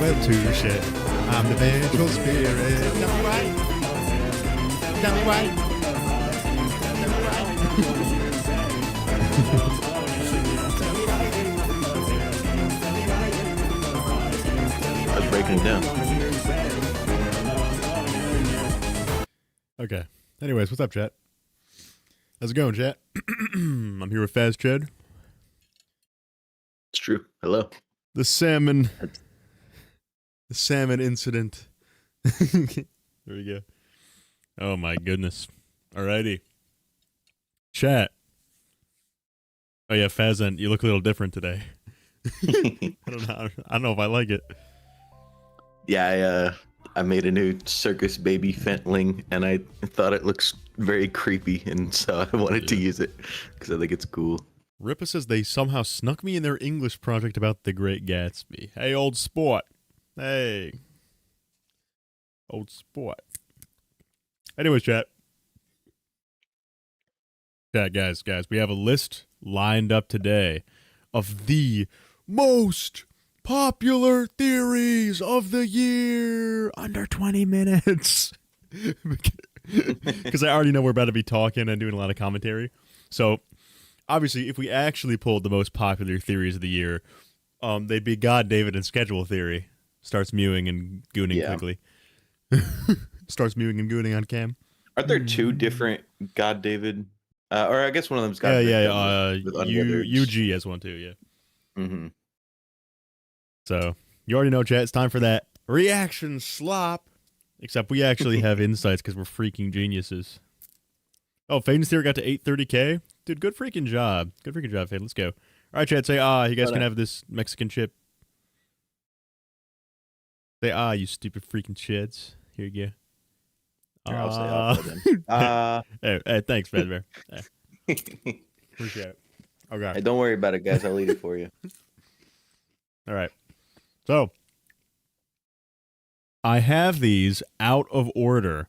Well, touche. I'm the vengeful spirit. Tell me why. Tell me why. Tell me why. I was breaking it down. Okay. Anyways, what's up, chat? How's it going, chat? I'm here with Faz Chad. It's true. Hello. The salmon incident. There we go. Oh my goodness. Alrighty. Chat. Oh yeah, Fazent, you look a little different today. I don't know if I like it. Yeah, I made a new circus baby fentling, and I thought it looks very creepy, and so I wanted to use it because I think it's cool. Rippa says they somehow snuck me in their English project about The Great Gatsby. Hey, old sport. Hey. Old sport. Anyways, chat. Chat, guys, we have a list lined up today of the most popular theories of the year under 20 minutes. Because I already know we're about to be talking and doing a lot of commentary. So, obviously, if we actually pulled the most popular theories of the year, they'd be God, David, and schedule theory. Starts mewing and gooning quickly. Starts mewing and gooning on cam. Aren't there two different God, David? Or I guess one of them's God. UG has one too, yeah. Mm-hmm. So, you already know, chat, it's time for that reaction slop. Except we actually have insights because we're freaking geniuses. Oh, Faden's theory got to 830k? Dude, good freaking job. Good freaking job, Faden. Let's go. All right, chat, say you guys can have this Mexican chip. Say you stupid freaking shits. Here you go. Here, I'll say hey, thanks, Fredbear. Appreciate it. Okay. Hey, don't worry about it, guys. I'll eat it for you. All right. So, I have these out of order,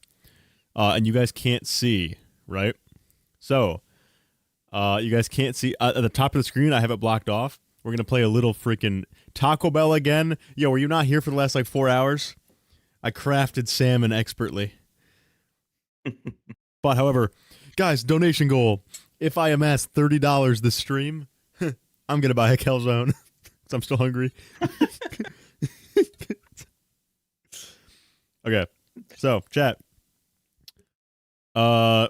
and you guys can't see, right? So, you guys can't see. At the top of the screen, I have it blocked off. We're going to play a little freaking Taco Bell again. Yo, were you not here for the last, 4 hours? I crafted salmon expertly. But, however, guys, donation goal. If I amass $30 this stream, I'm going to buy a calzone. Because I'm still hungry. Okay. So, chat. We're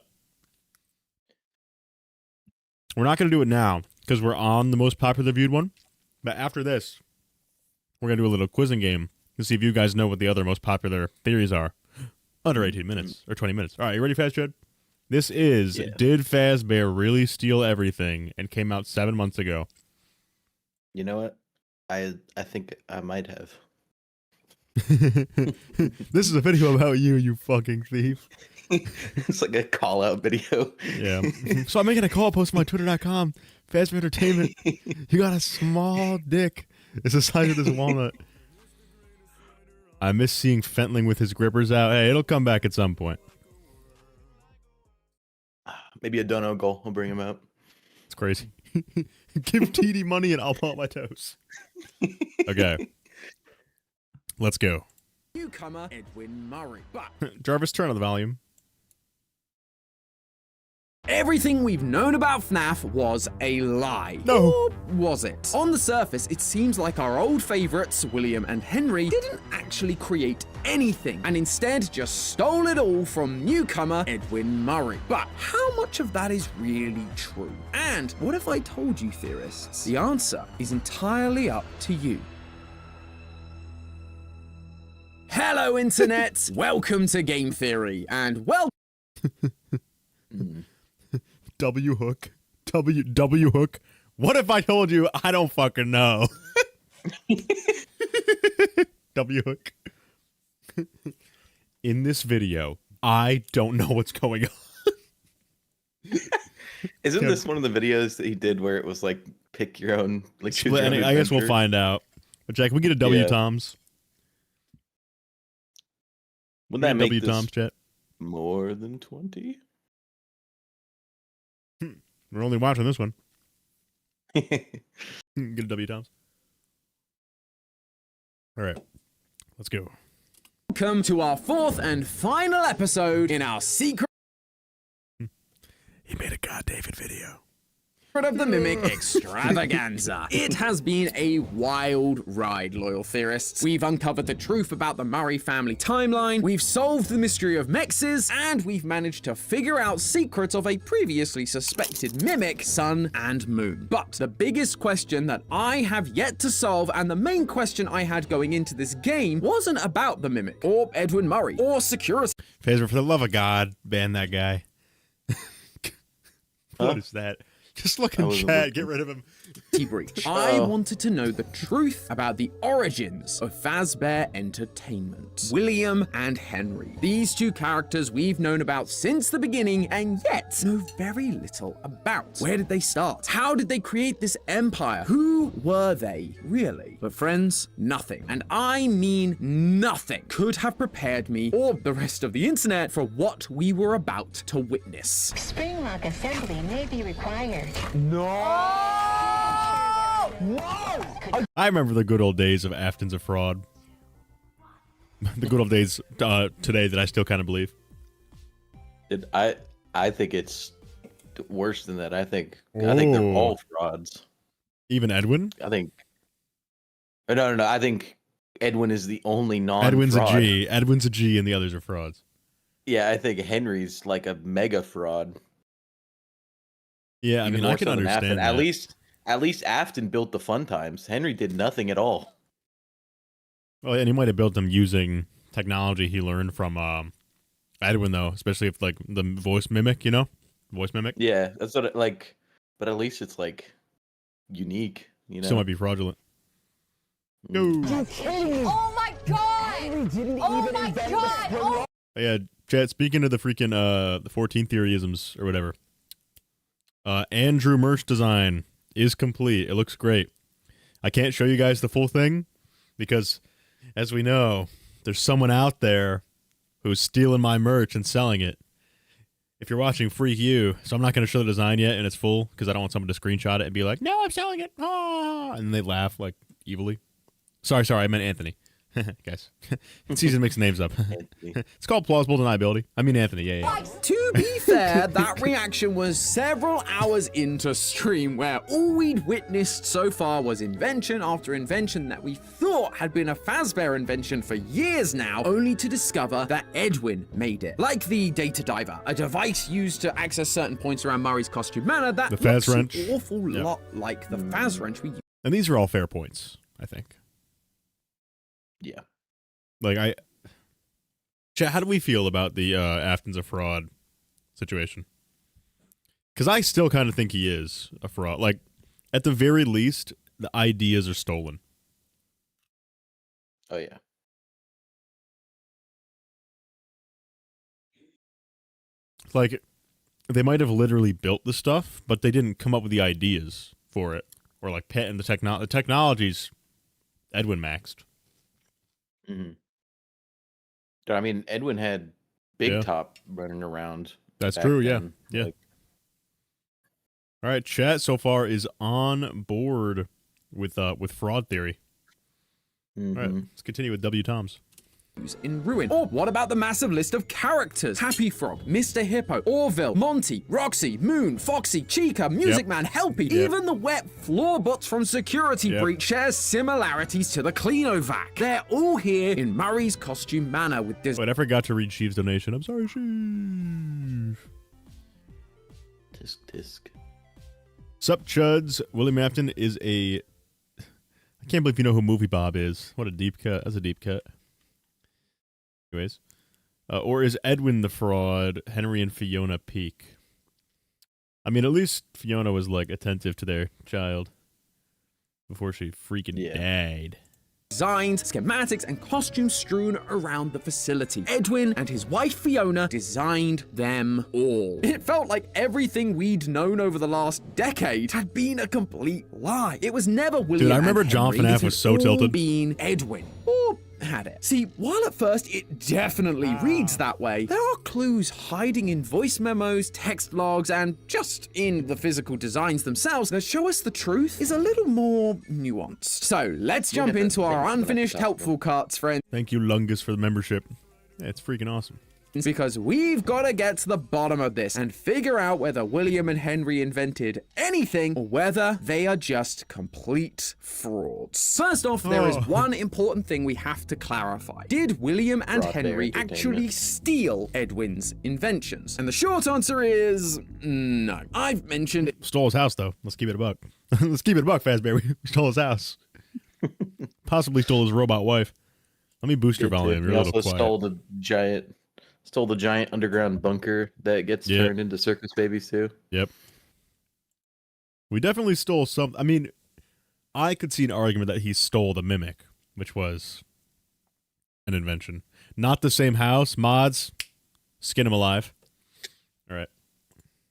not going to do it now because we're on the most popular viewed one. But after this, we're going to do a little quizzing game to see if you guys know what the other most popular theories are. Under 18 minutes or 20 minutes. All right, you ready, Faz Chad? This is, Did Fazbear really steal everything and came out 7 months ago? You know what? I think I might have. This is a video about you fucking thief. It's like a call-out video. Yeah. So I'm making a call, post on my twitter.com. Fazbear Entertainment. You got a small dick. It's the size of this walnut. I miss seeing Fentling with his grippers out. Hey, it'll come back at some point. Maybe a dono goal. I'll bring him out. It's crazy. Give TD money and I'll pop my toes. Okay. Let's go. Newcomer Edwin Murray. But Jarvis, turn on the volume. everything we've known about FNAF was a lie. No. Or was it? On the surface, it seems like our old favorites, William and Henry, didn't actually create anything, and instead just stole it all from newcomer Edwin Murray. But how much of that is really true? And what if I told you, theorists? The answer is entirely up to you. Hello, Internet! Welcome to Game Theory, and W hook. W hook. What if I told you I don't fucking know? W hook. In this video, I don't know what's going on. Isn't this one of the videos that he did where it was like pick your own, like choose Split, your own I guess we'll adventure? find out. But Jack, we get a W Yeah. Toms. Wouldn't that make W this Toms, chat? more than 20? We're only watching this one. Get a W Toms. All right. Let's go. Welcome to our 4th and final episode in our secret He made a God David video. of the Mimic extravaganza. It has been a wild ride, loyal theorists. We've uncovered the truth about the Murray family timeline, we've solved the mystery of mexes, and we've managed to figure out secrets of a previously suspected mimic, sun and moon. But the biggest question that I have yet to solve, and the main question I had going into this game, wasn't about the mimic, or Edwin Murray, or security. Phaser, for the love of God, ban that guy. What is that? Just look in chat. Get rid of him. Breach. I wanted to know the truth about the origins of Fazbear Entertainment. William and Henry. These two characters we've known about since the beginning and yet know very little about. Where did they start? How did they create this empire? Who were they, really? But friends, nothing, and I mean nothing, could have prepared me or the rest of the internet for what we were about to witness. Spring lock assembly may be required. I remember the good old days of Afton's a fraud. The good old days today that I still kind of believe. I think it's worse than that. I think they're all frauds. Even Edwin? I think. No. I think Edwin is the only non-fraud. Edwin's a G. Edwin's a G, and the others are frauds. Yeah, I think Henry's like a mega fraud. Yeah, I Even mean, I more can so than understand Afton. that. At least Afton built the fun times. Henry did nothing at all. Well, and he might have built them using technology he learned from Edwin, though, especially if like the voice mimic, you know, voice mimic. Yeah, that's what but at least it's like unique, you know. Still might be fraudulent. No. Oh my god! Oh my god! Oh. Yeah, Chad. Speaking of the freaking the 14 theoryisms or whatever, Andrew merch design is complete. It looks great. I can't show you guys the full thing because, as we know, there's someone out there who's stealing my merch and selling it. If you're watching, freak you. So I'm not going to show the design yet in its full because I don't want someone to screenshot it and be like, "No, I'm selling it," and they laugh like evilly. Sorry, I meant Anthony. Guys, season mixes names up. It's called plausible deniability. I mean Anthony, yeah. To be fair, that reaction was several hours into stream where all we'd witnessed so far was invention after invention that we thought had been a Fazbear invention for years now, only to discover that Edwin made it. Like the data diver, a device used to access certain points around Murray's costume manor that The Faz looks wrench. an awful lot like the Faz wrench we use. And these are all fair points, I think. Yeah. Like Chat, how do we feel about the Afton's a fraud situation? Because I still kind of think he is a fraud. Like, at the very least, the ideas are stolen. Oh yeah. Like, they might have literally built the stuff, but they didn't come up with the ideas for it, or like patent the technology. The technology's Edwin maxed. Mm-hmm. I mean, Edwin had Big Top running around. That's true. then. Yeah. Like, All right, chat so far is on board with fraud theory. mm-hmm. All right, let's continue with W. Toms. In ruin. Or what about the massive list of characters? Happy Frog, Mr. Hippo, Orville, Monty, Roxy, Moon, Foxy, Chica, Music Man, Helpy, even the wet floorbots from Security Breach share similarities to the Cleanovac. They're all here in Murray's costume manor with this. Wait, I forgot to read Sheev's donation. I'm sorry, Sheev. Tisk. Sup, Chuds. William Afton is a... I can't believe you know who Movie Bob is. What a deep cut. That's a deep cut. Anyways. Or is Edwin the fraud, Henry and Fiona peak? I mean, at least Fiona was, like, attentive to their child before she freaking died. Designs, schematics, and costumes strewn around the facility. Edwin and his wife Fiona designed them all. It felt like everything we'd known over the last decade had been a complete lie. It was never William. Dude, I remember and John Henry. FNAF It was had so all tilted. been Edwin or had it. See, while at first it definitely reads that way, there are clues hiding in voice memos, text logs, and just in the physical designs themselves that show us the truth is a little more nuanced. So let's jump into our unfinished helpful carts, friends. Thank you, Lungus, for the membership. Yeah, it's freaking awesome. Because we've got to get to the bottom of this and figure out whether William and Henry invented anything or whether they are just complete frauds. First off, there is one important thing we have to clarify. Did William and Henry actually steal Edwin's inventions? And the short answer is no. I've mentioned it. Stole his house, though. Let's keep it a buck. Let's keep it a buck, Fazbear. We stole his house. Possibly stole his robot wife. Let me boost your volume. You're We a little also quiet. stole the giant underground bunker that gets turned into circus babies too. Yep. We definitely stole some. I mean, I could see an argument that he stole the mimic, which was an invention. Not the same house. Mods, skin him alive. All right.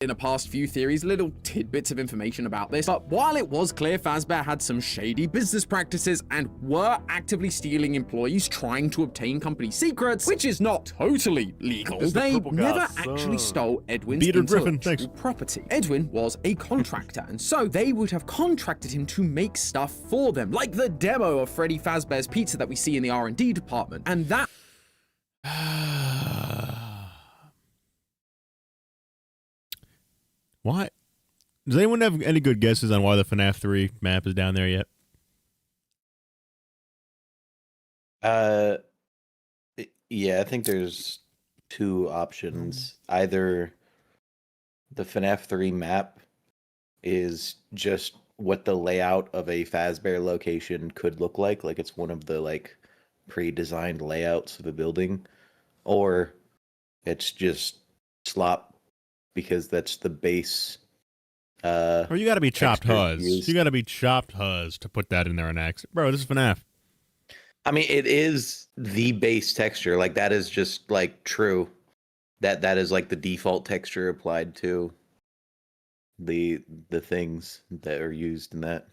In the past few theories, little tidbits of information about this, but while it was clear Fazbear had some shady business practices and were actively stealing employees trying to obtain company secrets, which is not totally legal, they never actually stole Edwin's intellectual property. Edwin was a contractor, and so they would have contracted him to make stuff for them, like the demo of Freddy Fazbear's Pizza that we see in the R&D department, and that Why? Does anyone have any good guesses on why the FNAF 3 map is down there yet? Yeah, I think there's two options. Either the FNAF 3 map is just what the layout of a Fazbear location could look like it's one of the like pre-designed layouts of a building, or it's just slop because that's the base. Or you gotta be chopped texture huzz. used. You gotta be chopped huzz to put that in there on accident. Bro, this is FNAF. I mean, it is the base texture. Like that is just like true. That is like the default texture applied to the things that are used in that.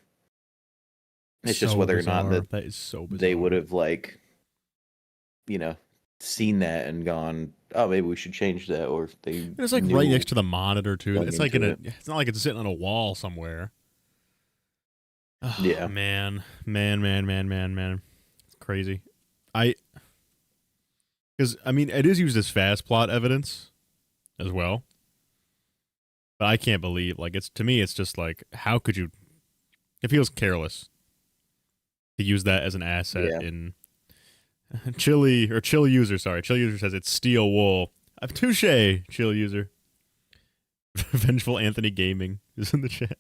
It's just So whether bizarre. or not that is so bizarre. they would have like, seen that and gone, oh, maybe we should change that, or if they. It's like knew right next to the monitor too. going It's like into it's not like it's sitting on a wall somewhere. Oh, Yeah. man. It's crazy. Because I mean, it is used as fast plot evidence as well. But I can't believe, like, it's, to me, it's just like, how could you? It feels careless to use that as an asset in Chill User. Sorry, Chill User says it's steel wool. Touche, Chill User. Vengeful Anthony Gaming is in the chat.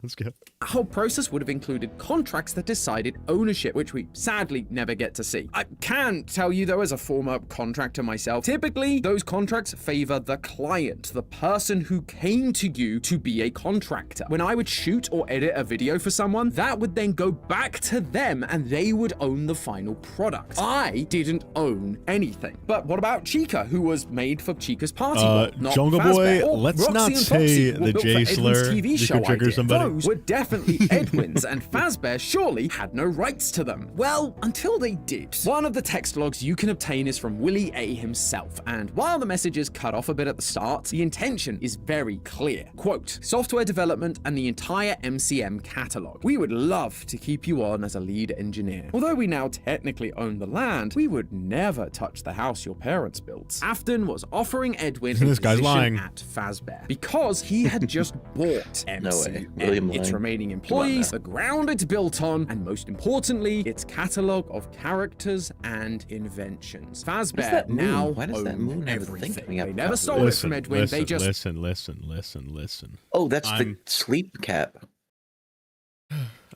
Let's go. The whole process would have included contracts that decided ownership, which we sadly never get to see. I can tell you, though, as a former contractor myself, typically those contracts favor the client, the person who came to you to be a contractor. When I would shoot or edit a video for someone, that would then go back to them and they would own the final product. I didn't own anything. But what about Chica, who was made for Chica's party? Not Jungle Fazbear. Boy, Or let's Roxy not and say Foxy were the built J for Edwin's slur. TV You show could trigger idea. somebody. Those were definitely Edwin's, and Fazbear surely had no rights to them. Well, until they did. One of the text logs you can obtain is from Willie A himself, and while the message is cut off a bit at the start, the intention is very clear. Quote, software development and the entire MCM catalog. We would love to keep you on as a lead engineer. Although we now technically own the land, we would never touch the house your parents built. Afton was offering Edwin a This guy's position lying. at Fazbear because he had just bought MCM, William its lying. remaining employees, the ground it's built on, and most importantly, its catalog of characters and inventions. Fazbear that moon? now Why does that own moon have a thing everything. coming up They never top of stole it? it from Edwin. They just Listen. Oh, that's the I'm- sleep cap.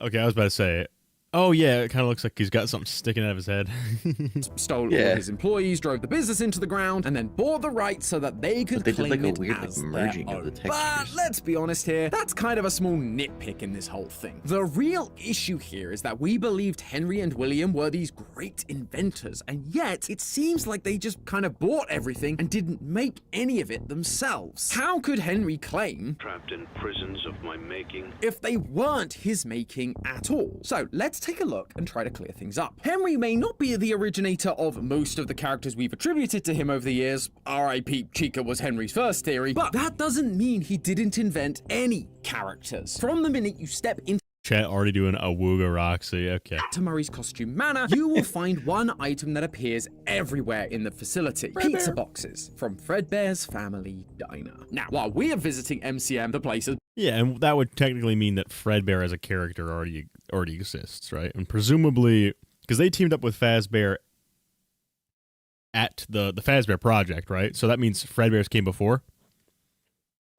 Okay, I was about to say, oh yeah, it kind of looks like he's got something sticking out of his head. stole all of his employees, drove the business into the ground, and then bought the rights so that they could But they did, claim like, a it weird, as merging their of the own. textures. But let's be honest here, that's kind of a small nitpick in this whole thing. The real issue here is that we believed Henry and William were these great inventors, and yet it seems like they just kind of bought everything and didn't make any of it themselves. How could Henry claim Trapped in prisons of my making. if they weren't his making at all? So let's take a look and try to clear things up. Henry may not be the originator of most of the characters we've attributed to him over the years. R.I.P. Chica was Henry's first theory, but that doesn't mean he didn't invent any characters. From the minute you step into Chat already doing a Wooga Roxy. Okay. to Murray's costume manor, you will find one item that appears everywhere in the facility. Pizza boxes from Fredbear's family diner. Now, while we are visiting MCM, the place is Yeah, and that would technically mean that Fredbear as a character already exists, right? And presumably, because they teamed up with Fazbear at the Fazbear project, right? So that means Fredbear's came before?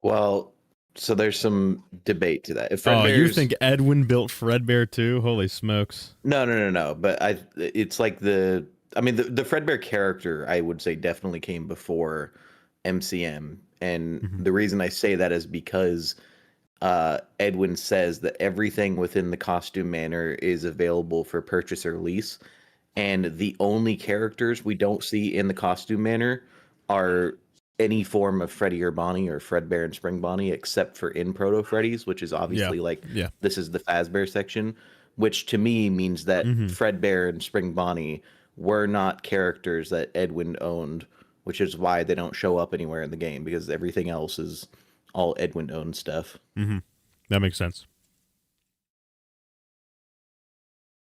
Well, so there's some debate to that. If Oh, you Fredbear's- think Edwin built Fredbear too? Holy smokes. No. But it's like the Fredbear character, I would say, definitely came before MCM. And the reason I say that is because Edwin says that everything within the costume manor is available for purchase or lease. And the only characters we don't see in the costume manor are any form of Freddy or Bonnie or Fredbear and Spring Bonnie, except for in Proto Freddy's, which is obviously this is the Fazbear section, which to me means that Fredbear and Spring Bonnie were not characters that Edwin owned, which is why they don't show up anywhere in the game, because everything else is all Edwin owned stuff. That makes sense.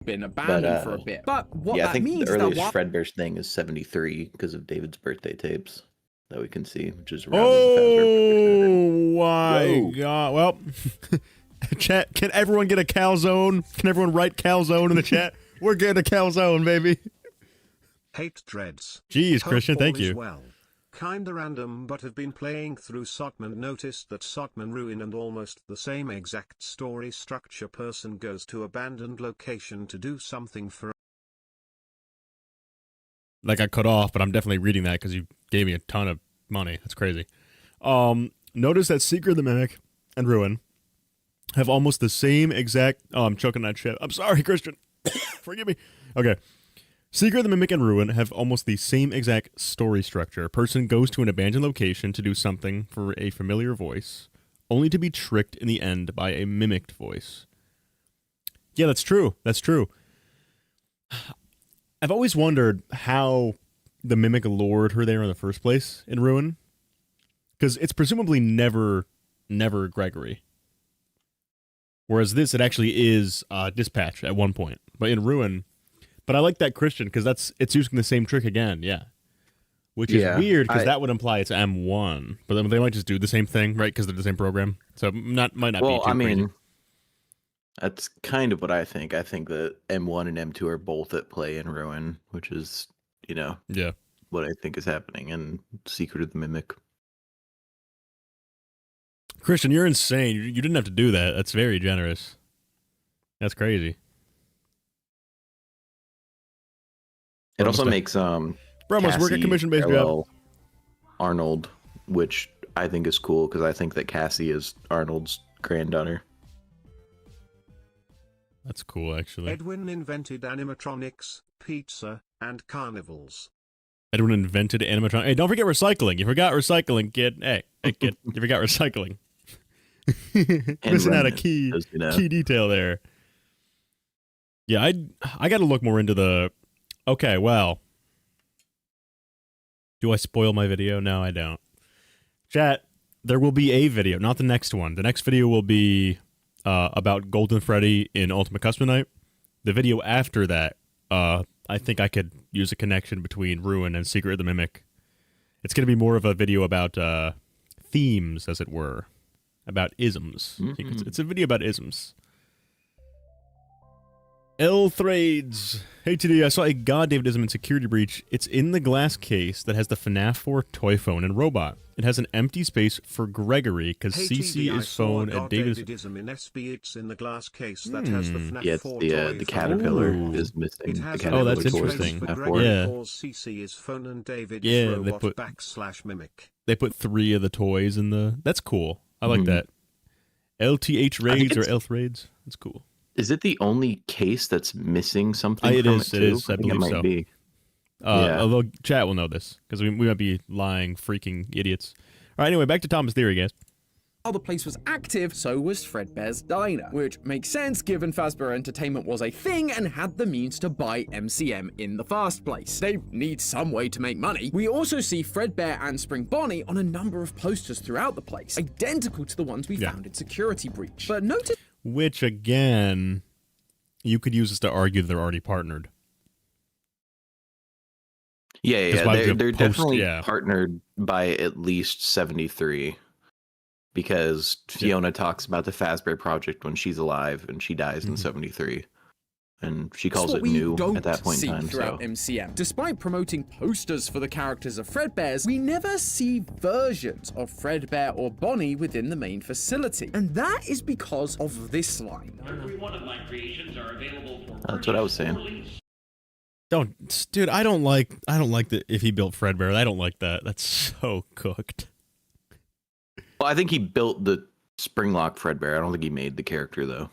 been abandoned for a bit. But what I that think means the is that earliest while Fredbear's thing is 73 because of David's birthday tapes that we can see, which is around the Fazbear Oh my Whoa. god. Well, chat, can everyone get a calzone? Can everyone write calzone in the chat? We're getting a calzone, baby. Hate dreads. Jeez, Hope Christian, all thank is you. Well. Kinda random, but have been playing through Sotman. Noticed that Sotman ruin and almost the same exact story structure. Person goes to abandoned location to do something for. Like I cut off, but I'm definitely reading that because you gave me a ton of money. That's crazy. Notice that Secret of the Mimic and Ruin have almost the same exact. Oh, I'm choking that shit. I'm sorry, Christian. Forgive me. Okay. Secret of the Mimic and Ruin have almost the same exact story structure. A person goes to an abandoned location to do something for a familiar voice, only to be tricked in the end by a mimicked voice. Yeah, that's true. That's true. I've always wondered how the mimic lured her there in the first place in Ruin. Because it's presumably never Gregory. Whereas this, it actually is Dispatch at one point. But in Ruin... But I like that, Christian, because it's using the same trick again, yeah. Which is weird, because that would imply it's M1. But then they might just do the same thing, right? Because they're the same program. So might not be too crazy. That's kind of what I think. I think that M1 and M2 are both at play in Ruin, which is, yeah, what I think is happening in Secret of the Mimic. Christian, you're insane. You didn't have to do that. That's very generous. That's crazy. It also makes We're almost working Cassie commission-based job. parallel Arnold, which I think is cool because I think that Cassie is Arnold's granddaughter. That's cool, actually. Edwin invented animatronics, pizza, and carnivals. Edwin invented animatronic. Hey, don't forget recycling. You forgot recycling, kid. Hey, kid, you forgot recycling. Missing out a key detail there. Yeah, I got to look more into the. Okay, well, do I spoil my video? No, I don't. Chat, there will be a video, not the next one. The next video will be about Molten Freddy in Ultimate Custom Night. The video after that, I think I could use a connection between Ruin and Secret of the Mimic. It's going to be more of a video about themes, as it were, about isms. Mm-hmm. It's a video about isms. L Threads. Hey TD, I saw a God Davidism in Security Breach. It's in the glass case that has the FNAF 4 toy phone and robot. It has an empty space for Gregory because Hey, CC TD, is phone and David is. Davidism in SB. It's in the glass case that has the FNAF Yeah, it's 4 the toy caterpillar Ooh. is missing. It The has caterpillar that's toy is interesting. missing. Gregory Yeah. calls CC is phone and David Yeah, is they robot put- /mimic. They put 3 of the toys in the. That's cool. I like that. LTH raids or Elth raids. That's cool. Is it the only case that's missing something? It from is, It it too? is, I think it believe might so. be. Yeah. Although chat will know this because we might be lying freaking idiots. All right, anyway, back to Thomas' theory, guys. while the place was active, so was Fredbear's diner, which makes sense given Fazbear Entertainment was a thing and had the means to buy MCM in the first place. They need some way to make money. We also see Fredbear and Spring Bonnie on a number of posters throughout the place, identical to the ones we found in Security Breach. But notice, which again, you could use this to argue that they're already partnered. Yeah. They're definitely partnered by at least 73. Because Fiona talks about the Fazbear project when she's alive, and she dies in 73. And she calls it new at that point in time. Throughout MCM. Despite promoting posters for the characters of Fredbears, we never see versions of Fredbear or Bonnie within the main facility. And that is because of this line. Every one of my creations are available for That's what I was saying. Dude, I don't like that if he built Fredbear. I don't like that. That's so cooked. Well, I think he built the Springlock Fredbear. I don't think he made the character, though.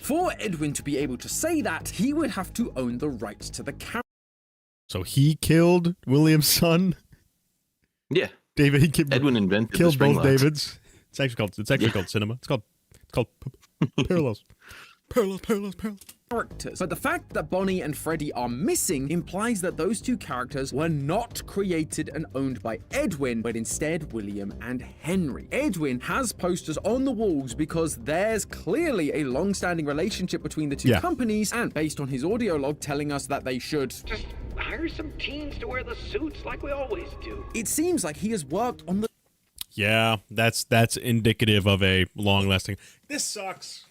For Edwin to be able to say that, he would have to own the rights to the character. So he killed William's son? Yeah. David, Edwin invented killed the both Springlocks. Davids. It's actually called cinema. It's called parallels. Parallels. Characters. But the fact that Bonnie and Freddy are missing implies that those two characters were not created and owned by Edwin, but instead William and Henry. Edwin has posters on the walls because there's clearly a long-standing relationship between the two companies, and based on his audio log telling us that they should just hire some teens to wear the suits like we always do. It seems like he has worked on the... Yeah, that's indicative of a long-lasting... This sucks.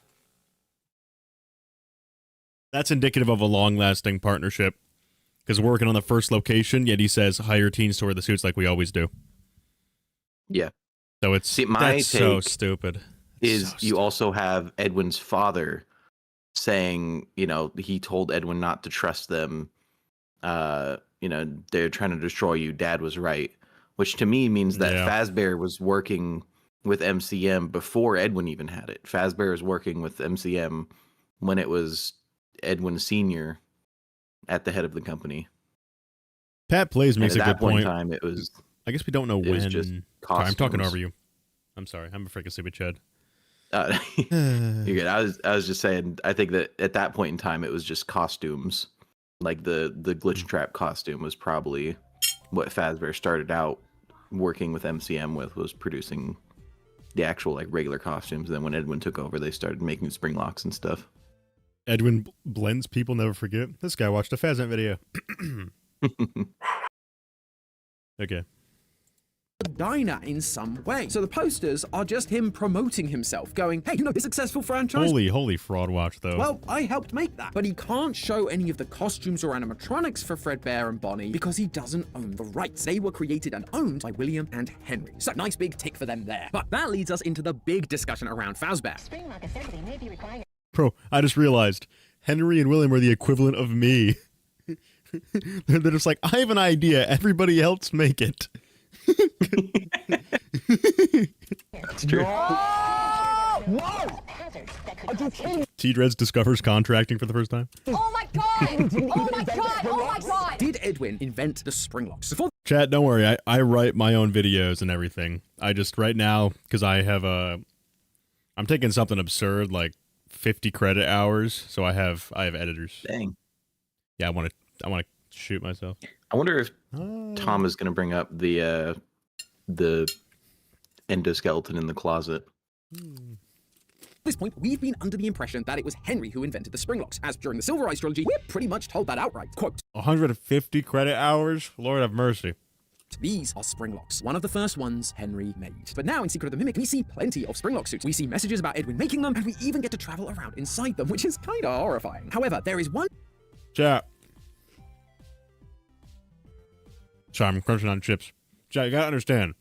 That's indicative of a long-lasting partnership. Because we're working on the first location, yet he says, hire teens to wear the suits like we always do. Yeah. So it's that's so stupid. You also have Edwin's father saying, he told Edwin not to trust them. They're trying to destroy you. Dad was right. Which to me means that Fazbear was working with MCM before Edwin even had it. Fazbear was working with MCM when it was Edwin Sr. at the head of the company. Pat Plays makes a good point. Time, it was. I guess we don't know when. Just sorry, I'm talking over you. I'm sorry. I'm a freaking stupid Chad. You're good. I was just saying. I think that at that point in time, it was just costumes. Like the glitch trap costume was probably what Fazbear started out working with MCM with, was producing the actual regular costumes. Then when Edwin took over, they started making Springlocks and stuff. Edwin blends people never forget. This guy watched a fazent video. Okay. Diner in some way. So the posters are just him promoting himself, going, hey, this successful franchise? Holy fraud watch, though. Well, I helped make that. But he can't show any of the costumes or animatronics for Fredbear and Bonnie because he doesn't own the rights. They were created and owned by William and Henry. So nice big tick for them there. But that leads us into the big discussion around Fazbear. Springlock assembly may be required. Bro, I just realized Henry and William are the equivalent of me. They're just like, I have an idea. Everybody else make it. That's true. Whoa! Are you kidding? T-Dreads discovers contracting for the first time. Oh my god! Oh my god! Oh my god! Did Edwin invent the Springlocks? So for Chat, don't worry. I write my own videos and everything. I just, right now, because I have I'm taking something absurd, like 50 credit hours, so I have editors. Dang. Yeah, I want to shoot myself. I wonder if Tom is going to bring up the endoskeleton in the closet. At this point, we've been under the impression that it was Henry who invented the Springlocks, as during the Silver Eye trilogy, we're pretty much told that outright. Quote, 150 credit hours? Lord have mercy. these are Springlocks, one of the first ones Henry made. But now in Secret of the Mimic, we see plenty of Springlock suits. We see messages about Edwin making them, and we even get to travel around inside them, which is kinda horrifying. However, there is one... Chat. Sorry, I'm crunching on chips. Chat, you gotta understand.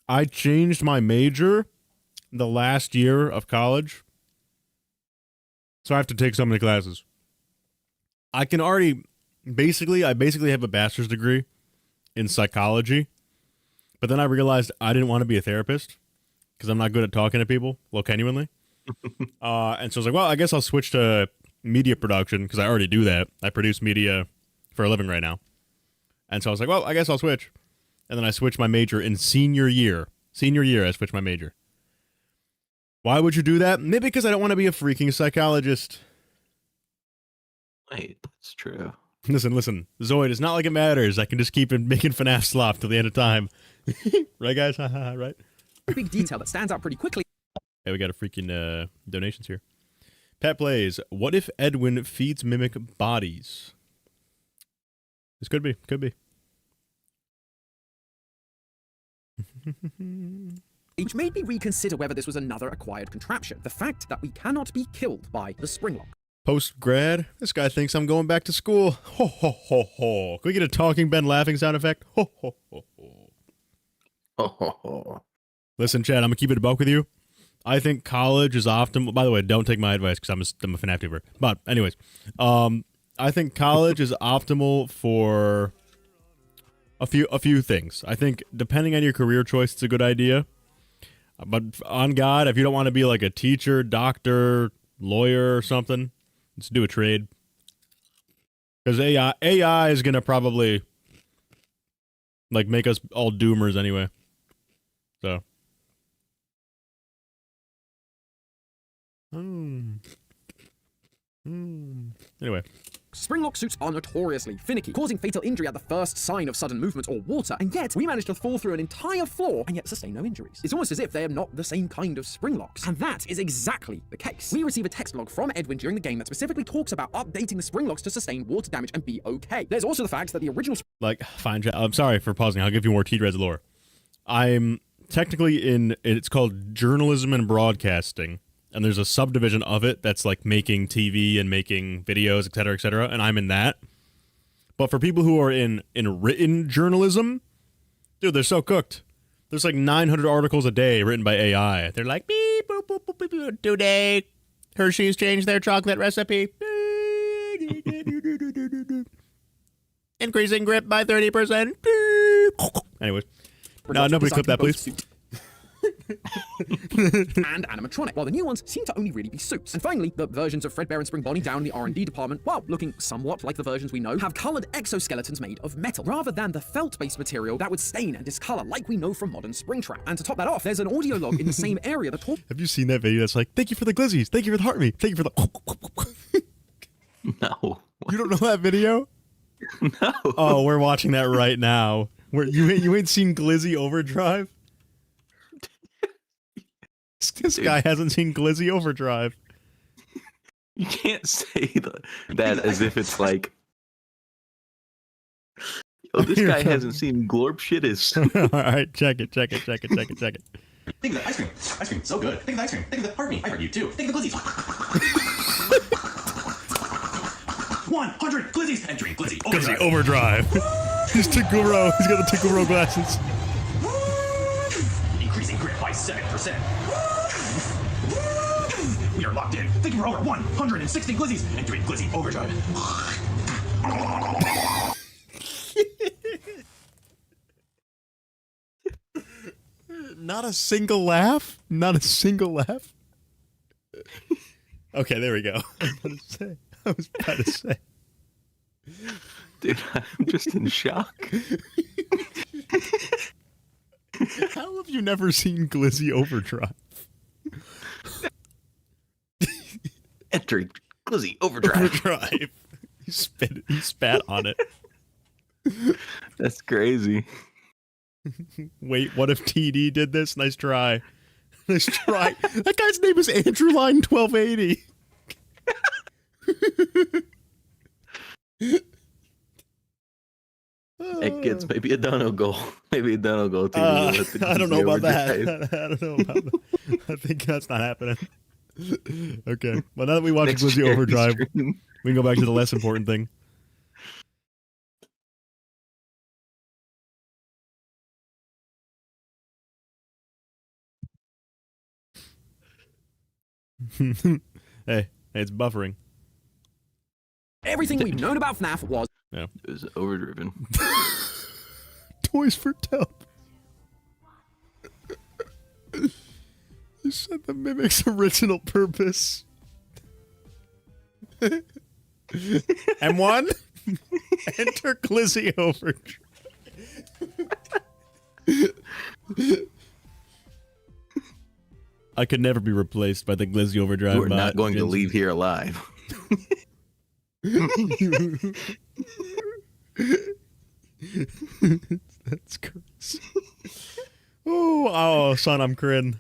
I changed my major the last year of college, so I have to take so many classes. I can already... I basically have a bachelor's degree in psychology, but then I realized I didn't want to be a therapist because I'm not good at talking to people, genuinely. And so I was like, well, I guess I'll switch to media production because I already do that. I produce media for a living right now. And so I was like, well, I guess I'll switch. And then I switched my major in senior year Senior year, I switched my major. Why would you do that? Maybe because I don't want to be a freaking psychologist. Wait, that's true. Listen. Zoid, it's not like it matters. I can just keep making FNAF slop till the end of time. Right, guys? Right? Big detail that stands out pretty quickly. Hey, we got a freaking donations here. Pat plays, what if Edwin feeds mimic bodies? This could be. Which made me reconsider whether this was another acquired contraption. The fact that we cannot be killed by the springlock. Post-grad, this guy thinks I'm going back to school. Ho, ho, ho, ho. Can we get a talking Ben laughing sound effect? Ho, ho, ho, ho. Ho, ho, ho. Listen, Chad, I'm going to keep it a buck with you. I think college is optimal. By the way, don't take my advice because I'm a FNAF tuber. But anyways, I think college is optimal for a few things. I think depending on your career choice, it's a good idea. But on God, if you don't want to be like a teacher, doctor, lawyer, or something, let's do a trade. Because AI is gonna probably like make us all doomers anyway. So. Anyway. Springlock suits are notoriously finicky, causing fatal injury at the first sign of sudden movement or water, and yet we managed to fall through an entire floor and yet sustain no injuries. It's almost as if they are not the same kind of springlocks, and that is exactly the case. We receive a text log from Edwin during the game that specifically talks about updating the springlocks to sustain water damage and be okay. There's also the fact that the original Like, fine, I'm sorry for pausing. I'll give you more T-Dreads lore. I'm technically it's called journalism and broadcasting. And there's a subdivision of it that's like making TV and making videos, et cetera, and I'm in that. But for people who are in written journalism, dude, they're so cooked. There's like 900 articles a day written by AI. They're like, beep, boop, boop, boop, boop, boop. Today, Hershey's changed their chocolate recipe. Increasing grip by 30%. Anyways, no, nobody clip that, please. and animatronic, while the new ones seem to only really be suits. And finally, the versions of Fredbear and Spring Bonnie down in the R&D department, while looking somewhat like the versions we know, have colored exoskeletons made of metal, rather than the felt-based material that would stain and discolor like we know from modern Springtrap. And to top that off, there's an audio log in the same area that talks... Have you seen that video that's like, thank you for the glizzies, thank you for the heart me, thank you for the... No. You don't know that video? No. Oh, we're watching that right now. You ain't seen Glizzy Overdrive? This guy hasn't seen Glizzy Overdrive. You can't say that as if it's like, oh, this guy hasn't seen Glorp Shittis. All right, check it. Think of the ice cream. Ice cream, so good. Think of the ice cream. Think of the, pardon me, I heard you too. Think of the glizzies. 100 glizzies. Entering Glizzy Overdrive. Glizzy Overdrive. He's Tickle Row. He's got the Tickle Row glasses. Increasing grip by 7%. We are locked in. Think for over 160 glizzies. Entering Glizzy Overdrive. Not a single laugh? Not a single laugh? Okay, there we go. I was about to say. Dude, I'm just in shock. How have you never seen Glizzy Overdrive? Entering Glizzy Overdrive. He spat on it. That's crazy. Wait, what if TD did this? Nice try. Nice try. That guy's name is Andrew Line 1280. It gets maybe a dono goal. Maybe a dono goal too. I don't know about that. I don't know about that. I think that's not happening. Okay. Well, now that we watched Glizzy Overdrive, we can go back to the less important thing. Hey, it's buffering. Everything we've known about FNAF was... Yeah. It was overdriven. Toys for Telp. You said the mimic's original purpose. M1? Enter Glizzy Overdrive. I could never be replaced by the Glizzy Overdrive. You are not going to leave here alive. That's gross. Oh, son, I'm crin.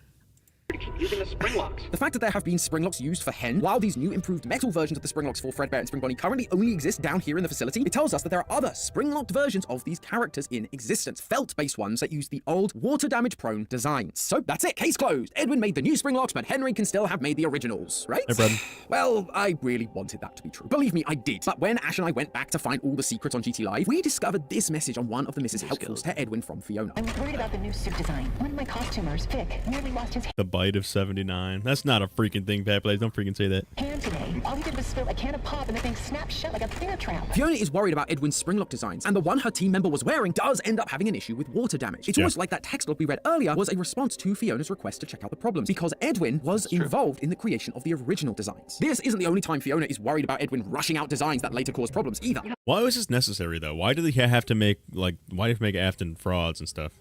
To keep using the spring locks. The fact that there have been spring locks used for Hen, while these new improved metal versions of the spring locks for Fredbear and Spring Bonnie currently only exist down here in the facility, it tells us that there are other spring-locked versions of these characters in existence, felt-based ones that use the old water damage-prone designs. So that's it, case closed. Edwin made the new spring locks, but Henry can still have made the originals, right? Hey, Brad. Well, I really wanted that to be true. Believe me, I did. But when Ash and I went back to find all the secrets on GT Live, we discovered this message on one of the Mrs. Helpfuls to Edwin from Fiona. I was worried about the new suit design. One of my costumers, Vic, nearly lost his The bite of 79. That's not a freaking thing, Pat Plays. Don't freaking say that. hand today. All he did was spill a can of pop and the thing snapped shut like a bear trap. Fiona is worried about Edwin's springlock designs, and the one her team member was wearing does end up having an issue with water damage. It's almost like that text log we read earlier was a response to Fiona's request to check out the problems, because Edwin was involved in the creation of the original designs. This isn't the only time Fiona is worried about Edwin rushing out designs that later cause problems either. Why was this necessary, though? Why did he have to make, like, why did he make Afton frauds and stuff?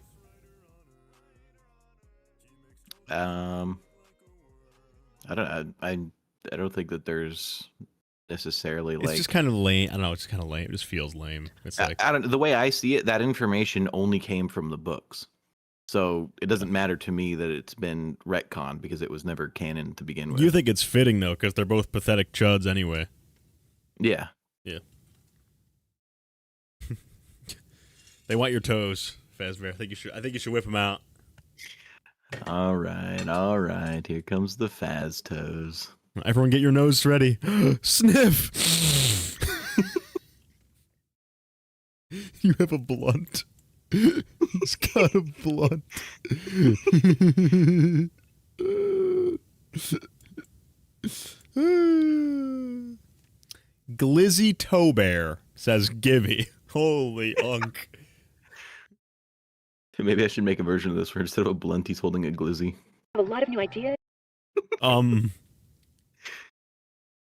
I don't think that there's necessarily It's like just kind of lame. I don't know. It's kind of lame. It just feels lame. It's like I don't. The way I see it, that information only came from the books, so it doesn't matter to me that it's been retconned because it was never canon to begin with. you think it's fitting though, because they're both pathetic chuds anyway. Yeah. Yeah. They want your toes, Fazbear. I think you should whip them out. All right. Here comes the Faz toes. Everyone, get your nose ready. Sniff. You have a blunt. He's got a blunt. Glizzy Toe Bear says Gibby. Holy unk. Maybe I should make a version of this where instead of a blunt, he's holding a glizzy. A lot of new ideas.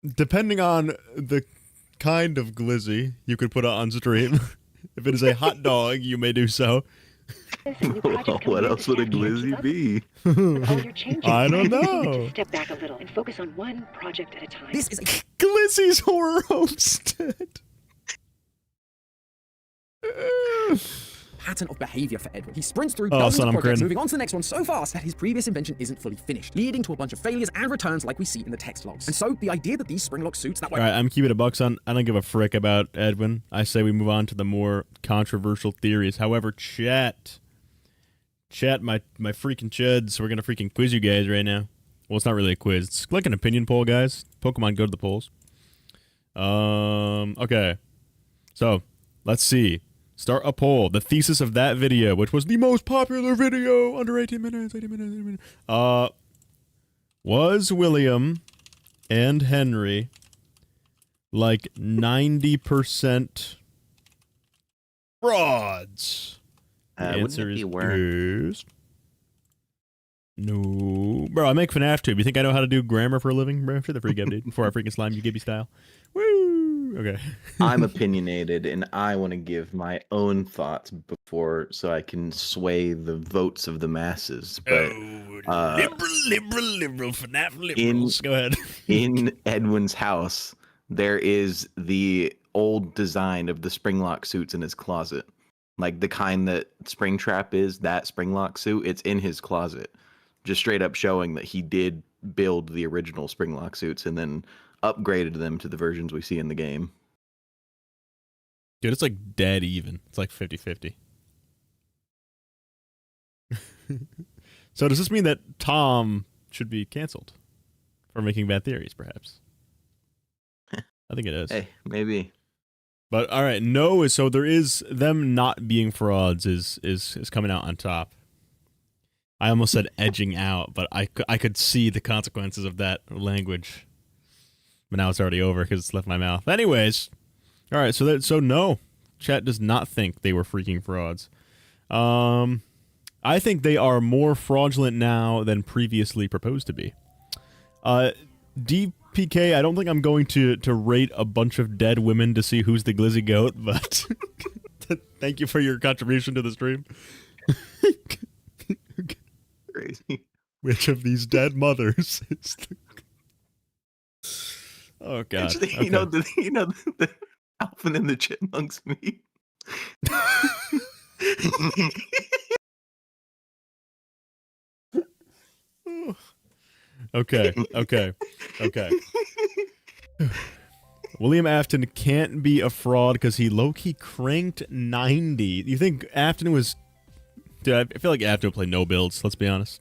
Depending on the kind of glizzy you could put on stream. If it is a hot dog, you may do so. What else would a glizzy be? I don't know. Step back a little and focus on one project at a time. This is a Glizzy's Horror Homestead. pattern of behavior for Edwin. He sprints through Oh, dozens son, of I'm projects, crin. moving on to the next one so fast that his previous invention isn't fully finished, leading to a bunch of failures and returns like we see in the text logs. And so the idea that these springlock suits that were... Alright, I'm keeping it a buck, son. I don't give a frick about Edwin. I say we move on to the more controversial theories. However, chat, my freaking chuds, we're gonna freaking quiz you guys right now. Well, it's not really a quiz. It's like an opinion poll, guys. Pokemon, go to the polls. Okay. So, let's see. Start a poll. The thesis of that video, which was the most popular video under 18 minutes, was William and Henry like 90% frauds? The answer is yes. No. Bro, I make FNAF tube. You think I know how to do grammar for a living, bro? Shut the freak up, dude. Before I freaking slime you Gibby style. Woo! Okay. I'm opinionated, and I want to give my own thoughts before, so I can sway the votes of the masses. But liberal, FNAF liberals. Go ahead. in Edwin's house, there is the old design of the Springlock suits in his closet. Like the kind that Springtrap is, that Springlock suit, it's in his closet. Just straight up showing that he did build the original Springlock suits and then upgraded them to the versions we see in the game. Dude, it's like dead even. It's like 50-50. So does this mean that Tom should be canceled for making bad theories, perhaps? I think it is. Hey, maybe. But all right, no is so there is them not being frauds is coming out on top. I almost said edging out, but I could see the consequences of that language. But now it's already over because it's left my mouth. Anyways, all right, so no, chat does not think they were freaking frauds. I think they are more fraudulent now than previously proposed to be. DPK, I don't think I'm going to rate a bunch of dead women to see who's the glizzy goat, but thank you for your contribution to the stream. Crazy. Which of these dead mothers is the... Oh God! Actually, Okay. you know the Alvin and the Chipmunks meme. Okay. William Afton can't be a fraud because he low-key cranked 90. You think Afton was... Dude, I feel like Afton would play no builds, let's be honest.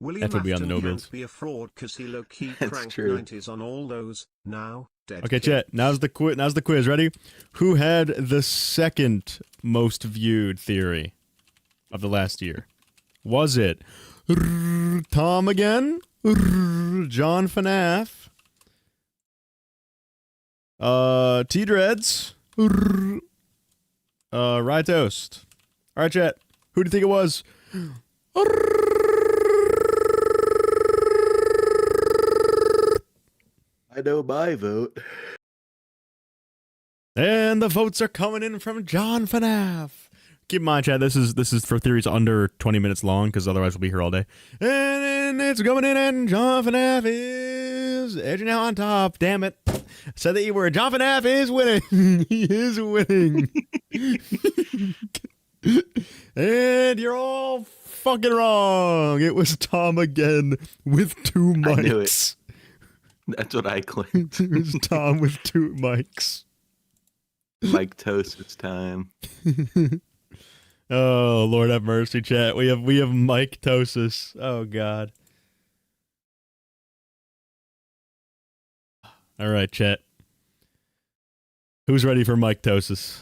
William Afton would be on the Afton no can't builds. be a fraud because he low-key That's cranked true. 90s on all those now dead Okay, kids. chat. Now's the quiz. Ready? Who had the second most viewed theory of the last year? Was it Tom again? John FNAF? T-Dreads? Right Toast. Alright, chat. Who do you think it was? I know my vote. And the votes are coming in from John FNAF. Keep in mind, chat, this is for theories under 20 minutes long, because otherwise we'll be here all day. And it's coming in, and John FNAF is edging out on top. Damn it. Said the E word. John FNAF is winning. He is winning. And you're all fucking wrong. It was Tom again with 2 mics. I knew it. That's what I claimed. It was Tom with 2 mics. Mike Toast, it's time. Oh, Lord have mercy, chat. We have Mike Tosis. Oh God. All right, chat. Who's ready for Mike Tosis?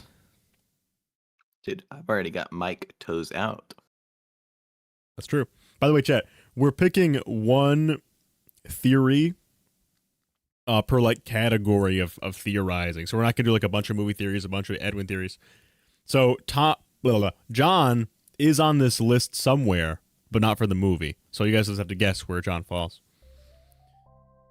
Dude, I've already got Mike Toes out. That's true. By the way, chat, we're picking one theory per like category of theorizing. So we're not gonna do like a bunch of movie theories, a bunch of Edwin theories. So John is on this list somewhere, but not for the movie. So you guys just have to guess where John falls.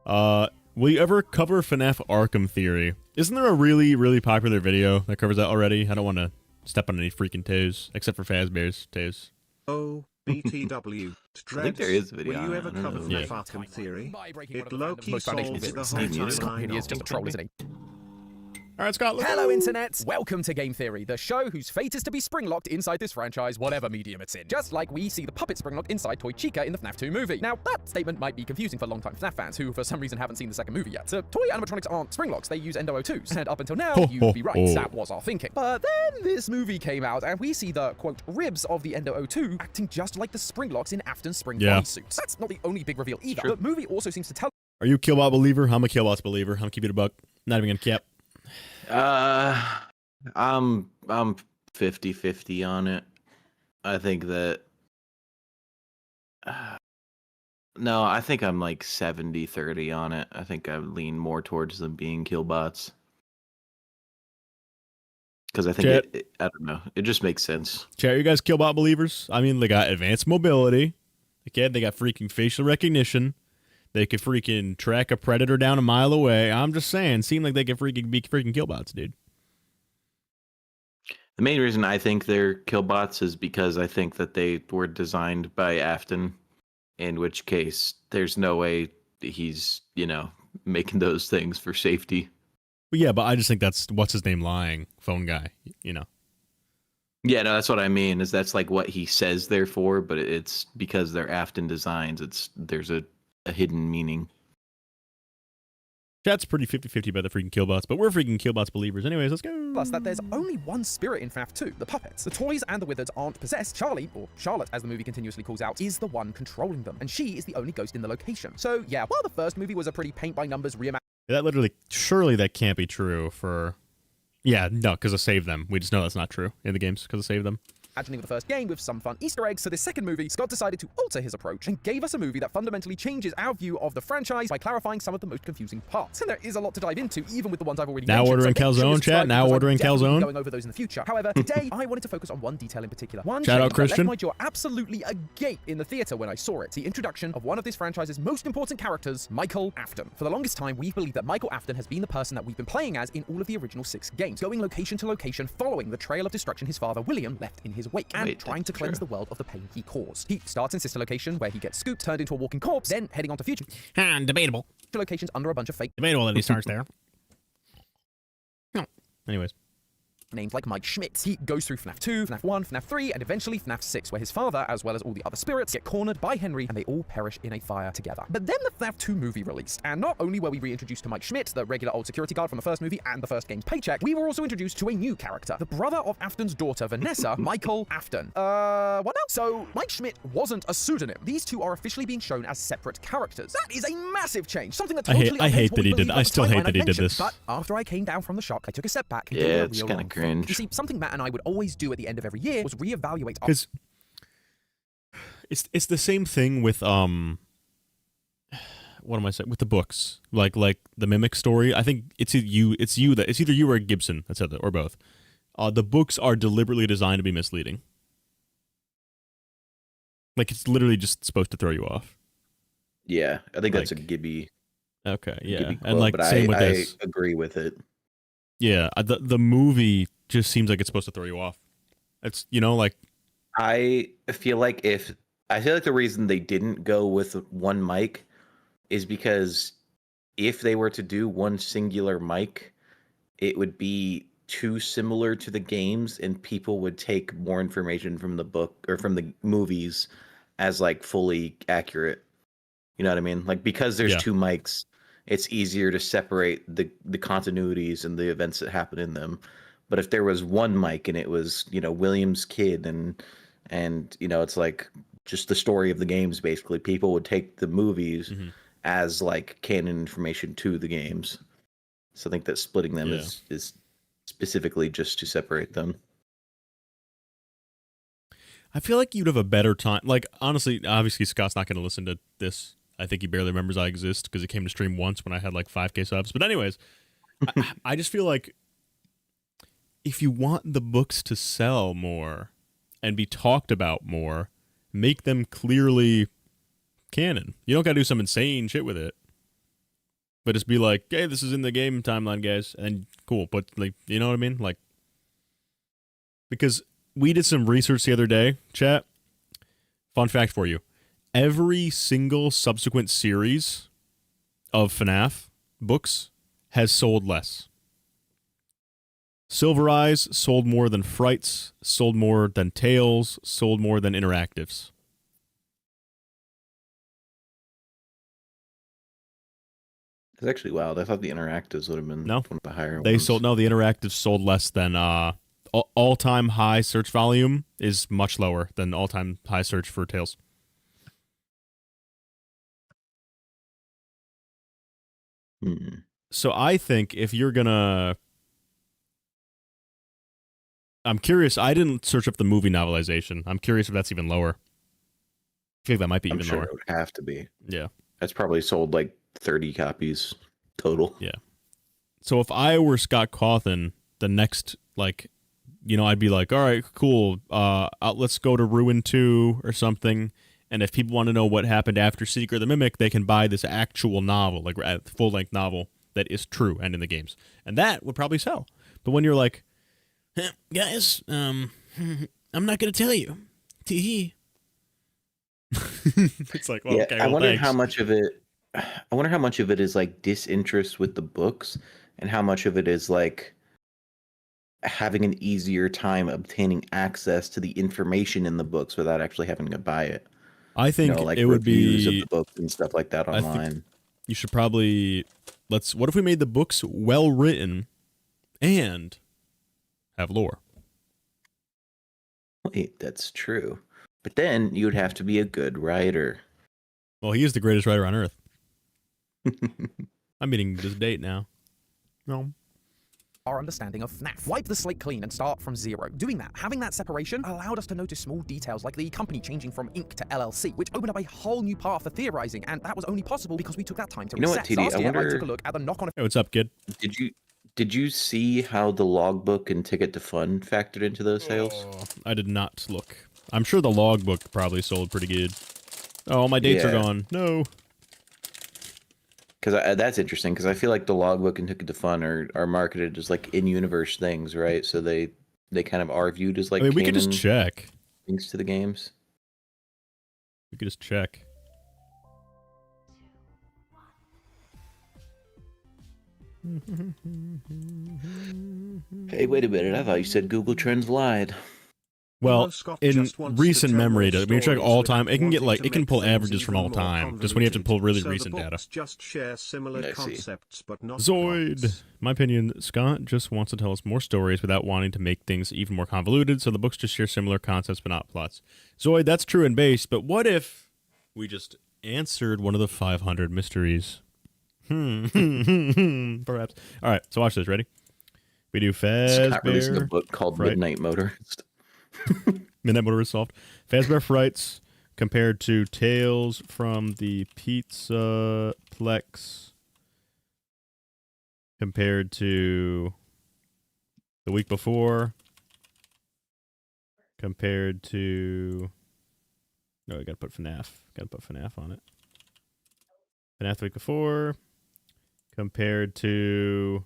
Will you ever cover FNAF Arkham Theory? Isn't there a really, really popular video that covers that already? I don't want to step on any freaking toes, except for Fazbear's toes. Oh, BTW. I think there is a video Will on you it, ever I don't cover know. Yeah. FNAF Arkham Theory? It Most low-key foundations solves is the whole music. timeline. He is just a troll, isn't he? All right, Scott. Let's Hello, go. Internet! Welcome to Game Theory, the show whose fate is to be spring-locked inside this franchise, whatever medium it's in. Just like we see the puppet spring-locked inside Toy Chica in the FNAF 2 movie. Now, that statement might be confusing for long-time FNAF fans who, for some reason, haven't seen the second movie yet. So, toy animatronics aren't spring-locks, they use Endo-O2s. And up until now, you'd be right, that was our thinking. But then this movie came out, and we see the, quote, ribs of the Endo-O2 acting just like the spring-locks in Afton's spring bodysuits. That's not the only big reveal either. The movie also seems to tell... Are you a Killbot believer? I'm a Killbot's believer. I'm keeping it a buck. Not even gonna cap. I'm 50-50 on it. I think that no, I think I'm like 70-30 on it. I think I lean more towards them being killbots. Because I think I don't know. It just makes sense. Chat, you guys Killbot believers? I mean, they got advanced mobility. Again, they got freaking facial recognition. They could freaking track a predator down a mile away. I'm just saying, seem like they could freaking be freaking killbots, dude. The main reason I think they're killbots is because I think that they were designed by Afton, in which case there's no way he's, making those things for safety. But yeah, but I just think that's, what's his name lying? Phone guy, Yeah, no, that's what I mean, is that's like what he says they're for, but it's because they're Afton designs, there's a hidden meaning. Chat's pretty 50-50 about the freaking killbots, but we're freaking killbots believers. Anyways, let's go. Plus that there's only one spirit in FNAF 2, the puppets. The toys and the wizards aren't possessed. Charlie, or Charlotte as the movie continuously calls out, is the one controlling them, and she is the only ghost in the location. So yeah, while the first movie was a pretty paint-by-numbers reimagining That literally, surely that can't be true for... Yeah, no, because of Save Them. We just know that's not true in the games because of Save Them. of the first game with some fun Easter eggs, so this second movie, Scott decided to alter his approach and gave us a movie that fundamentally changes our view of the franchise by clarifying some of the most confusing parts. And there is a lot to dive into, even with the ones I've already Now mentioned. ordering so make sure calzone, you're chat. subscribed Now because I'm ordering definitely calzone. Going over those in the future. However, today I wanted to focus on one detail in particular. One Shout out, change that Christian. left my jaw absolutely agape in the theater when I saw it. The introduction of one of this franchise's most important characters, Michael Afton. For the longest time, we've believed that Michael Afton has been the person that we've been playing as in all of the original 6 games, going location to location, following the trail of destruction his father William left in his his wake and trying to cleanse the world of the pain he caused. He starts in sister location where he gets scooped, turned into a walking corpse, then heading on to future Debatable. locations under a bunch of fake Debatable that he starts there. No. Anyways. names like Mike Schmidt. He goes through FNAF 2, FNAF 1, FNAF 3, and eventually FNAF 6, where his father, as well as all the other spirits, get cornered by Henry and they all perish in a fire together. But then the FNAF 2 movie released, and not only were we reintroduced to Mike Schmidt, the regular old security guard from the first movie and the first game's paycheck, we were also introduced to a new character, the brother of Afton's daughter, Vanessa, Michael Afton. What now? So, Mike Schmidt wasn't a pseudonym. These two are officially being shown as separate characters. That is a massive change, something that totally I hate that he did. I still hate that he did this. But after I came down from the shock, I took a step back and Yeah, did a it's real kind wrong of thing. cringe. You see, something Matt and I would always do at the end of every year was reevaluate our Because it's the same thing with what am I saying, with the books, like the Mimic story. I think it's either you or Gibson that said that, or both. The books are deliberately designed to be misleading. Like, it's literally just supposed to throw you off. Yeah, I think that's a Gibby. Okay, yeah, Gibby quote, and like but same with this. I agree with it. Yeah, the movie just seems like it's supposed to throw you off. It's, like I feel like the reason they didn't go with one mic is because if they were to do one singular mic, it would be too similar to the games, and people would take more information from the book or from the movies as like fully accurate. You know what I mean? Like, because there's two mics, it's easier to separate the continuities and the events that happen in them. But if there was one mic and it was, William's kid and it's like just the story of the games, basically, people would take the movies as like canon information to the games. So I think that splitting them is specifically just to separate them. I feel like you'd have a better time. Like, honestly, obviously Scott's not going to listen to this. I think he barely remembers I exist because he came to stream once when I had like 5K subs. But anyways, I just feel like if you want the books to sell more and be talked about more, make them clearly canon. You don't got to do some insane shit with it. But just be like, hey, this is in the game timeline, guys. And cool. But, like, you know what I mean? Like, because we did some research the other day, chat. Fun fact for you. Every single subsequent series of FNAF books has sold less. Silver Eyes sold more than Frights, sold more than Tales, sold more than Interactives. It's actually wild. I thought the Interactives would have been one of the higher ones. The Interactives sold less than all-time high search volume is much lower than all-time high search for Tales. So I think if you're gonna... I'm curious. I didn't search up the movie novelization. I'm curious if that's even lower. I feel like that might be even lower. It would have to be. Yeah. That's probably sold like 30 copies total. Yeah. So if I were Scott Cawthon, the next, I'd be like, all right, cool. Let's go to Ruin 2 or something. And if people want to know what happened after Seeker the Mimic, they can buy this actual novel, like a full-length novel that is true and in the games. And that would probably sell. But when you're like, guys, I'm not going to tell you. Tee-hee. It's like, well, okay, I well, wonder thanks. how much of it is like disinterest with the books, and how much of it is like having an easier time obtaining access to the information in the books without actually having to buy it. I think like it would reviews be of the books and stuff like that online. You should probably what if we made the books well written and have lore? Wait, that's true. But then you'd have to be a good writer. Well, he is the greatest writer on earth. I'm meeting this date now. No. Our understanding of FNAF. Wipe the slate clean and start from zero. Doing that, having that separation, allowed us to notice small details like the company changing from Inc. to LLC, which opened up a whole new path for theorizing, and that was only possible because we took that time to reset. What, TD? Last year, I wonder... took a look at the knock-on... Hey, what's up, kid? Did you see how the logbook and Ticket to Fun factored into those sales? I did not look. I'm sure the logbook probably sold pretty good. Oh, my dates are gone. No. Because that's interesting, because I feel like the logbook and Ticket to Fun are marketed as like in-universe things, right? So they they kind of are viewed as like I mean, we could canon just check. things to the games. We could just check. Hey, wait a minute. I thought you said Google Trends lied. Well, Scott in just wants to recent tell memory, more when you check stories all time, it can get wanting like to it can make pull things averages from all even more time. Just when you have to pull really convoluted. recent So the data. books just share similar I see. concepts, but not Zoid. plots. My opinion, Scott just wants to tell us more stories without wanting to make things even more convoluted, so the books just share similar concepts but not plots. Zoid, that's true in base, but what if we just answered one of the 500 mysteries? Perhaps. All right, so watch this. Ready? We do Scott releasing a Fazbear. book called Fright. Midnight Motorist. Midnight Motorist solved. Fazbear Frights compared to Tales from the Pizza Plex compared to the week before compared to... No, I gotta put FNAF. Gotta put FNAF on it. FNAF the week before compared to...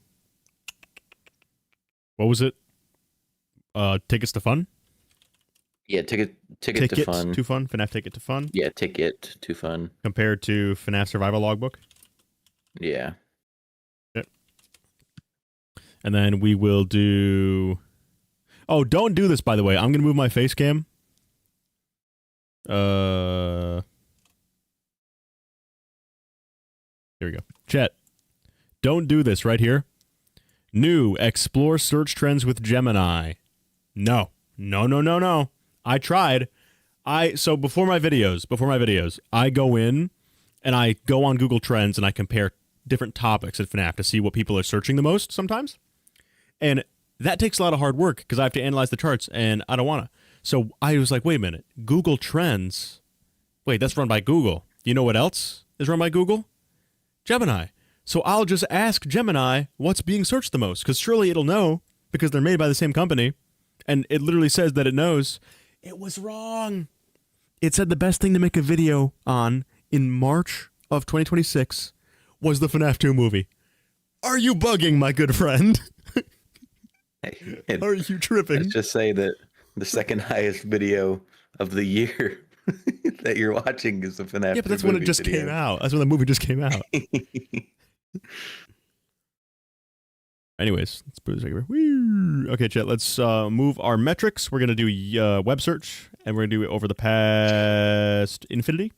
What was it? Tickets to Fun? Yeah, Ticket to Fun. to Fun. FNAF Ticket to Fun. Yeah, Ticket to Fun. Compared to FNAF Survival Logbook. Yeah. Yep. And then we will do... Oh, don't do this, by the way. I'm going to move my face cam. Here we go. Chat. Don't do this right here. New, explore search trends with Gemini. No. No. I tried. So before my videos, I go in and I go on Google Trends and I compare different topics at FNAF to see what people are searching the most sometimes. And that takes a lot of hard work because I have to analyze the charts and I don't want to. So I was like, wait a minute, Google Trends. Wait, that's run by Google. You know what else is run by Google? Gemini. So I'll just ask Gemini what's being searched the most, because surely it'll know, because they're made by the same company. And it literally says that it knows. It was wrong. It said the best thing to make a video on in March of 2026 was the FNAF 2 movie. Are you bugging, my good friend? And Are you tripping? let's just say that the second highest video of the year that you're watching is the FNAF. Yeah, but that's when it just came out. That's when the movie just came out. Anyways, let's put this right here. Woo. Okay, chat, let's move our metrics. We're going to do web search, and we're going to do it over the past infinity.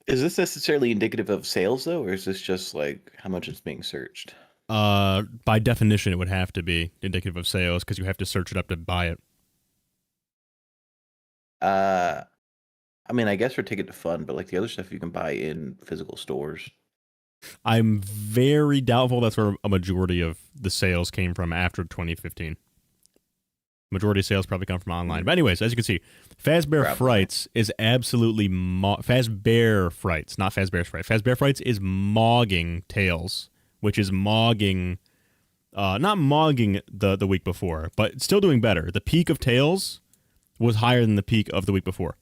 Is this necessarily indicative of sales, though, or is this just like how much it's being searched? By definition, it would have to be indicative of sales because you have to search it up to buy it. I mean, I guess for Ticket to Fun, but like the other stuff you can buy in physical stores. I'm very doubtful that's where a majority of the sales came from after 2015. Majority of sales probably come from online. But anyways, as you can see, Fazbear Frights is absolutely... Fazbear Frights, not Fazbear's Fright. Fazbear Frights is mogging Tales, which is mogging... not mogging the week before, but still doing better. The peak of Tales was higher than the peak of the week before,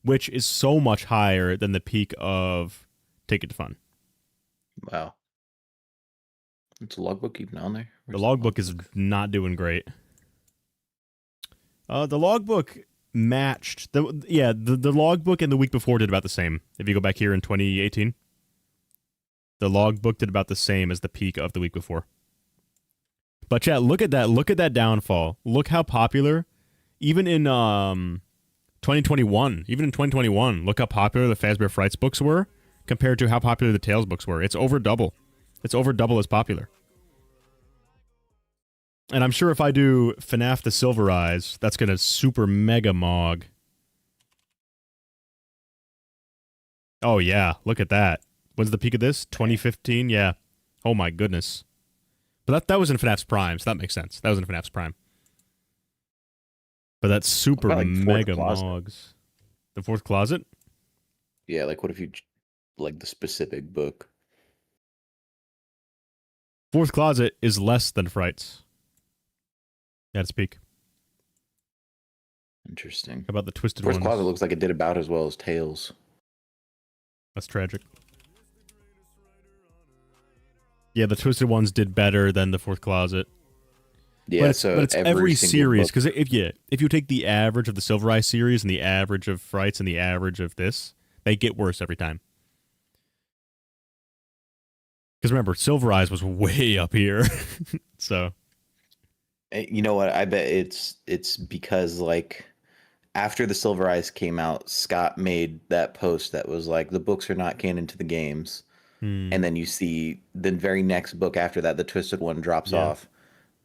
which is so much higher than the peak of Ticket to Fun. Wow. Is the logbook even on there? The logbook is not doing great. The logbook matched the logbook and the week before did about the same. If you go back here in 2018, the logbook did about the same as the peak of the week before. But chat, look at that. Look at that downfall. Look how popular, even in 2021. Even in 2021, look how popular the Fazbear Frights books were compared to how popular the Tales books were. It's over double. It's over double as popular. And I'm sure if I do FNAF the Silver Eyes, that's going to super mega mog. Oh, yeah. Look at that. When's the peak of this? 2015? Yeah. Oh, my goodness. But that was in FNAF's prime, so that makes sense. That was in FNAF's prime. But that's super like mega Fourth Closet? mogs. The Fourth Closet? Yeah, like what if you like the specific book? Fourth Closet is less than Frights. At its peak. Interesting. How about the Twisted Fourth Ones? Closet looks like it did about as well as Tales. That's tragic. Yeah, the Twisted Ones did better than the Fourth Closet. Yeah, but it's every single series, book- because if you take the average of the Silver Eye series and the average of Frights and the average of this, they get worse every time. Because remember, Silver Eyes was way up here, so You know what? I bet it's because like after the Silver Eyes came out, Scott made that post that was like the books are not canon to the games, and then you see the very next book after that, the Twisted One drops off,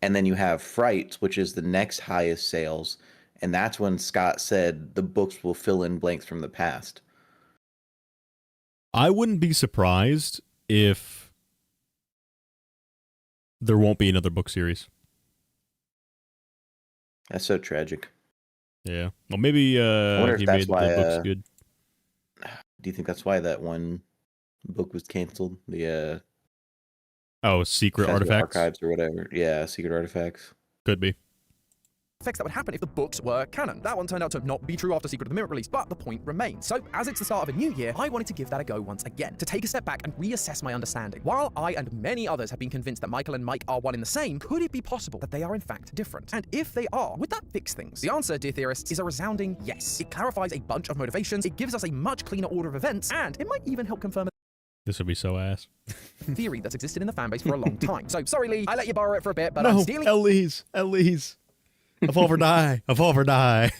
and then you have Frights, which is the next highest sales, and that's when Scott said the books will fill in blanks from the past. I wouldn't be surprised if there won't be another book series. That's so tragic. Yeah. Well, maybe wonder if he that's made why, the books good. Do you think that's why that one book was canceled? The Secret Phasma Artifacts? Archives or whatever. Yeah, Secret Artifacts. Could be. Effects that would happen if the books were canon. That one turned out to not be true after Secret of the Mimic release, but the point remains. So, as it's the start of a new year, I wanted to give that a go once again, to take a step back and reassess my understanding. While I and many others have been convinced that Michael and Mike are one in the same, could it be possible that they are in fact different? And if they are, would that fix things? The answer, dear theorists, is a resounding yes. It clarifies a bunch of motivations, it gives us a much cleaner order of events, and it might even help confirm This would be so ass. a theory that's existed in the fanbase for a long time. So, sorry Lee, I let you borrow it for a bit, but No, I'm stealing Elise. Evolve or die. Evolve or die.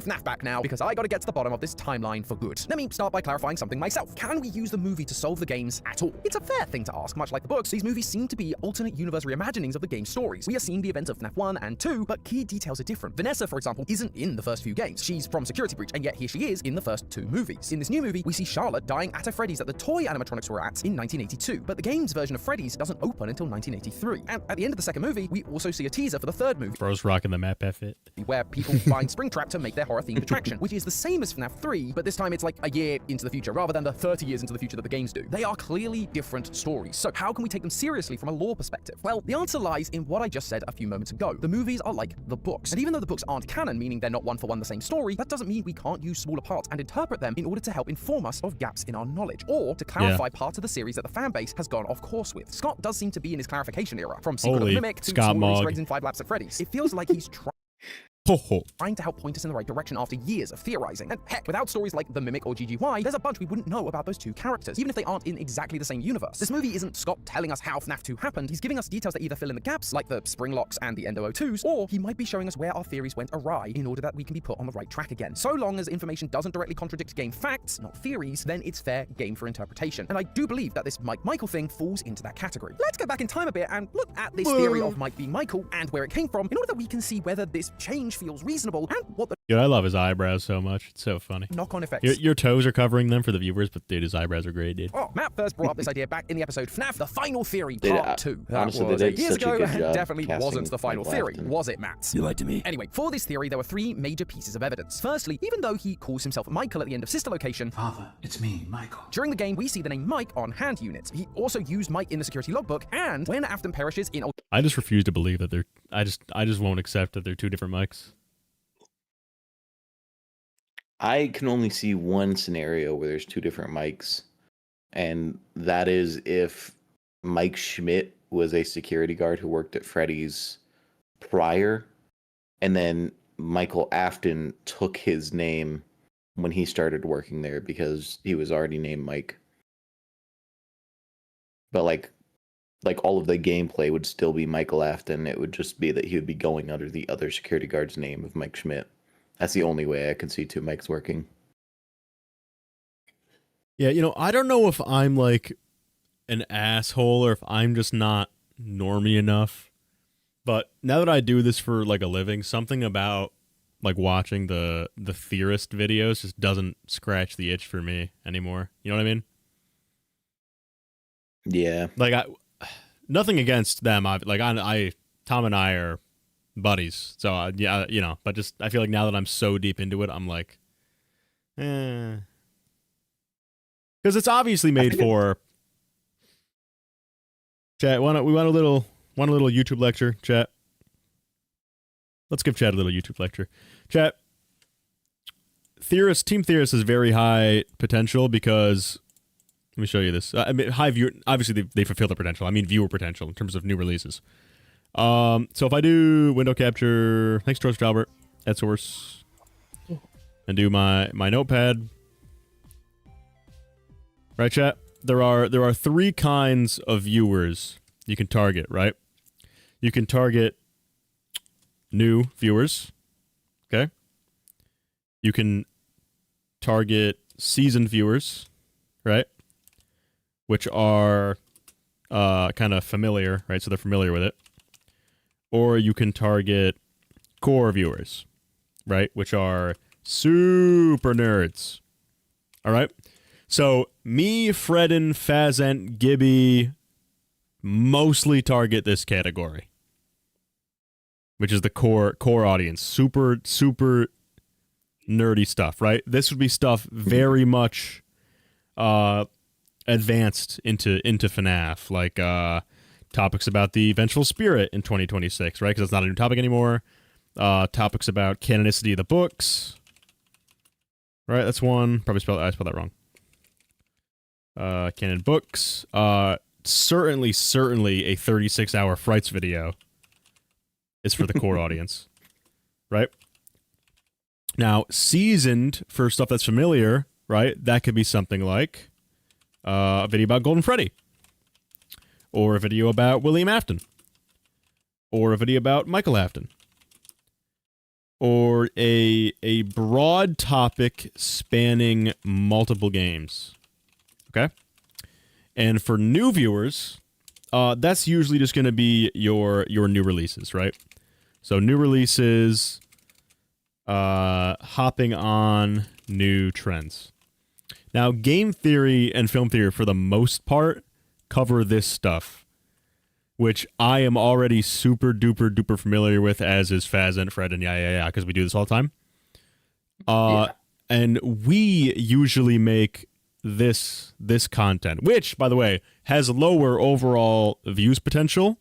FNAF back now, because I gotta get to the bottom of this timeline for good. Let me start by clarifying something myself. Can we use the movie to solve the games at all? It's a fair thing to ask. Much like the books, these movies seem to be alternate universe reimaginings of the game's stories. We are seeing the events of FNAF 1 and 2, but key details are different. Vanessa, for example, isn't in the first few games. She's from Security Breach, and yet here she is in the first 2 movies. In this new movie, we see Charlotte dying at a Freddy's that the toy animatronics were at in 1982, but the game's version of Freddy's doesn't open until 1983. And at the end of the second movie, we also see a teaser for the third movie, Bros rocking the map effort. where people find Springtrap to make their horror-themed attraction, which is the same as FNAF 3, but this time it's like a year into the future, rather than the 30 years into the future that the games do. They are clearly different stories, so how can we take them seriously from a lore perspective? Well, the answer lies in what I just said a few moments ago. The movies are like the books, and even though the books aren't canon, meaning they're not one for one the same story, that doesn't mean we can't use smaller parts and interpret them in order to help inform us of gaps in our knowledge, or to clarify parts of the series that the fanbase has gone off course with. Scott does seem to be in his clarification era, from Secret of the Mimic to Scott small Easter Mog. eggs in 5 Laps at Freddy's. It feels like he's Ho ho. trying to help point us in the right direction after years of theorizing. And heck, without stories like The Mimic or GGY, there's a bunch we wouldn't know about those two characters, even if they aren't in exactly the same universe. This movie isn't Scott telling us how FNAF 2 happened, he's giving us details that either fill in the gaps, like the spring locks and the Endo O2s, or he might be showing us where our theories went awry in order that we can be put on the right track again. So long as information doesn't directly contradict game facts, not theories, then it's fair game for interpretation. And I do believe that this Mike Michael thing falls into that category. Let's go back in time a bit and look at this theory of Mike being Michael and where it came from, in order that we can see whether this change feels reasonable and what the Dude, I love his eyebrows so much. It's so funny. knock-on effects. Your toes are covering them for the viewers, but dude, his eyebrows are great, dude. Oh, Matt first brought up this idea back in the episode FNAF, The Final Theory, They did- Part 2. honestly, That was they did 8 years such a ago good and job definitely casting wasn't the final Michael theory, Afton. was it, Matt? You lied to me. Anyway, for this theory, there were 3 major pieces of evidence. Firstly, even though he calls himself Michael at the end of Sister Location, Father, it's me, Michael. during the game, we see the name Mike on hand units. He also used Mike in the security logbook, and when Afton perishes in I just refuse to believe that they're. I just won't accept that they're 2 different mics. I can only see one scenario where there's 2 different mics, and that is if Mike Schmidt was a security guard who worked at Freddy's prior, and then Michael Afton took his name when he started working there because he was already named Mike. But like all of the gameplay would still be Michael Afton. It would just be that he would be going under the other security guard's name of Mike Schmidt. That's the only way I can see 2 mics working. Yeah, I don't know if I'm like an asshole or if I'm just not normie enough. But now that I do this for like a living, something about like watching the theorist videos just doesn't scratch the itch for me anymore. You know what I mean? Yeah. Like nothing against them. Tom and I are buddies. So yeah, but just I feel like now that I'm so deep into it, I'm like, because it's obviously made for. Chat, we want a little YouTube lecture, chat. Let's give Chat a little YouTube lecture. Chat, Team Theorist has very high potential because, let me show you this. I mean, high viewer, obviously they fulfill their potential. I mean viewer potential in terms of new releases. So if I do window capture, thanks George Albert, at source, and do my notepad, right, chat? There are 3 kinds of viewers you can target, right? You can target new viewers, okay? You can target seasoned viewers, right? Which are kind of familiar, right? So they're familiar with it. Or you can target core viewers, right? Which are super nerds. All right? So me, Fredden, Fazent, Gibby mostly target this category, which is the core audience. Super nerdy stuff, right? This would be stuff very much advanced into FNAF, like topics about the Vengeful Spirit in 2026, right? Because it's not a new topic anymore. Topics about canonicity of the books, right? That's one. Probably I spelled that wrong. Canon books. Certainly a 36-hour Frights video is for the core audience, right? Now, seasoned for stuff that's familiar, right? That could be something like a video about Golden Freddy, or a video about William Afton, or a video about Michael Afton, or a broad topic spanning multiple games. Okay? And for new viewers, that's usually just going to be your new releases, right? So new releases, hopping on new trends. Now, game theory and film theory, for the most part, cover this stuff, which I am already super duper familiar with, as is Faz and Fred and yeah, because we do this all the time. And we usually make this content, which, by the way, has lower overall views potential.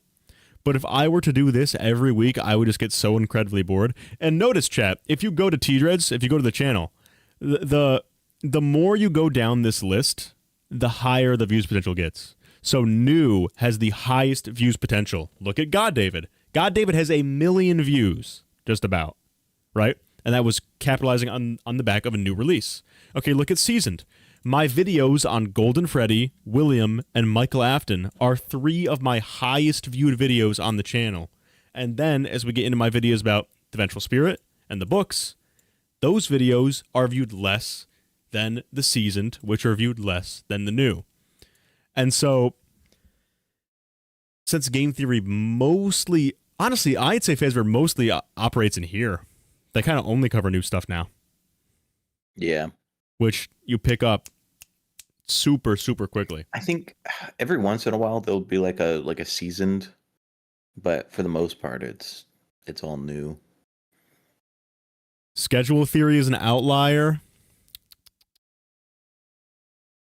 But if I were to do this every week, I would just get so incredibly bored. And notice, chat, if you go to T-Dreads, if you go to the channel, the more you go down this list, the higher the views potential gets. So new has the highest views potential. Look at God David. God David has 1 million views, just about, right? And that was capitalizing on the back of a new release. Okay, look at seasoned. My videos on Golden Freddy, William, and Michael Afton are 3 of my highest viewed videos on the channel. And then, as we get into my videos about the Vengeful Spirit and the books, those videos are viewed less than the seasoned, which are viewed less than the new. And so, since game theory mostly, honestly, I'd say Fazbear mostly operates in here. They kind of only cover new stuff now. Yeah. Which you pick up super quickly. I think every once in a while there'll be like a seasoned, but for the most part it's all new. Schedule theory is an outlier.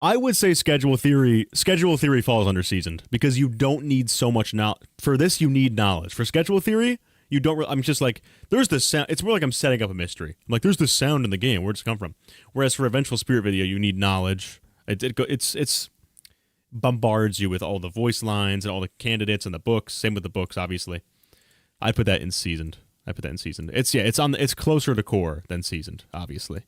I would say schedule theory falls under seasoned, because you don't need so much knowledge. For this, you need knowledge. For schedule theory, you don't. I'm just like, there's this sound. It's more like I'm setting up a mystery. I'm like, there's this sound in the game. Where'd it come from? Whereas for a Vengeful Spirit video, you need knowledge. It's bombards you with all the voice lines and all the candidates and the books. Same with the books, obviously. I put that in seasoned. It's closer to core than seasoned, obviously.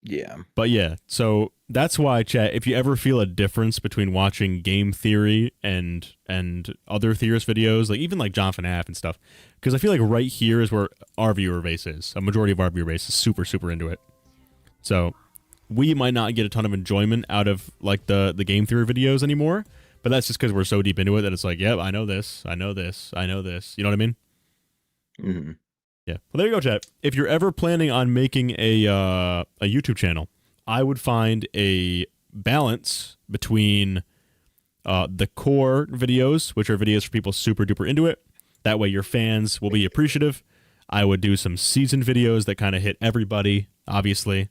Yeah. But yeah, so that's why, chat, if you ever feel a difference between watching game theory and other theorist videos, like even like John FNAF and stuff, because I feel like right here is where our viewer base is. A majority of our viewer base is super into it. So we might not get a ton of enjoyment out of like the game theory videos anymore, but that's just because we're so deep into it that it's like, yep, I know this. You know what I mean? Mm-hmm. Yeah. Well, there you go, chat. If you're ever planning on making a YouTube channel, I would find a balance between the core videos, which are videos for people super duper into it. That way your fans will be appreciative. I would do some seasoned videos that kind of hit everybody, obviously.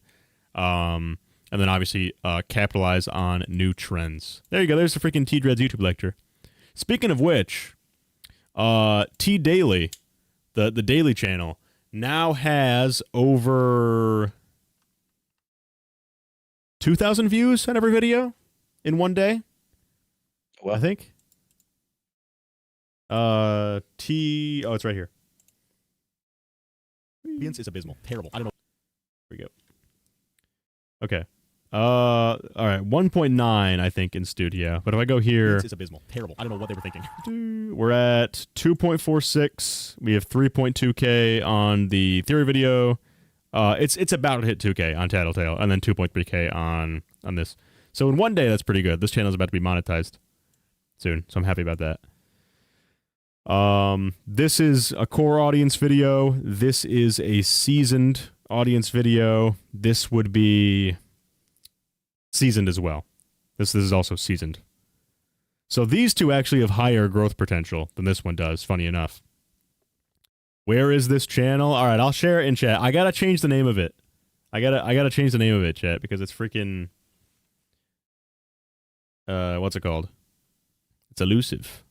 And then obviously capitalize on new trends. There you go. There's the freaking T-Dreads YouTube lecture. Speaking of which, T Daily, the Daily channel, now has over 2,000 views on every video in one day. Well, I think. Oh, it's right here. Audience is abysmal. Terrible. I don't know. Here we go. Okay. All right. 1.9, I think, in studio. But if I go here, it's abysmal. Terrible. I don't know what they were thinking. We're at 2.46. We have 3.2K on the theory video. It's about to hit 2K on Tattletale, and then 2.3K on this. So in one day, that's pretty good. This channel is about to be monetized soon, so I'm happy about that. This is a core audience video. This is a seasoned audience video. This would be seasoned as well. This is also seasoned. So these two actually have higher growth potential than this one does, funny enough. Where is this channel? All right, I'll share it in chat. I gotta change the name of it. I gotta change the name of it, chat, because it's freaking... what's it called? It's elusive.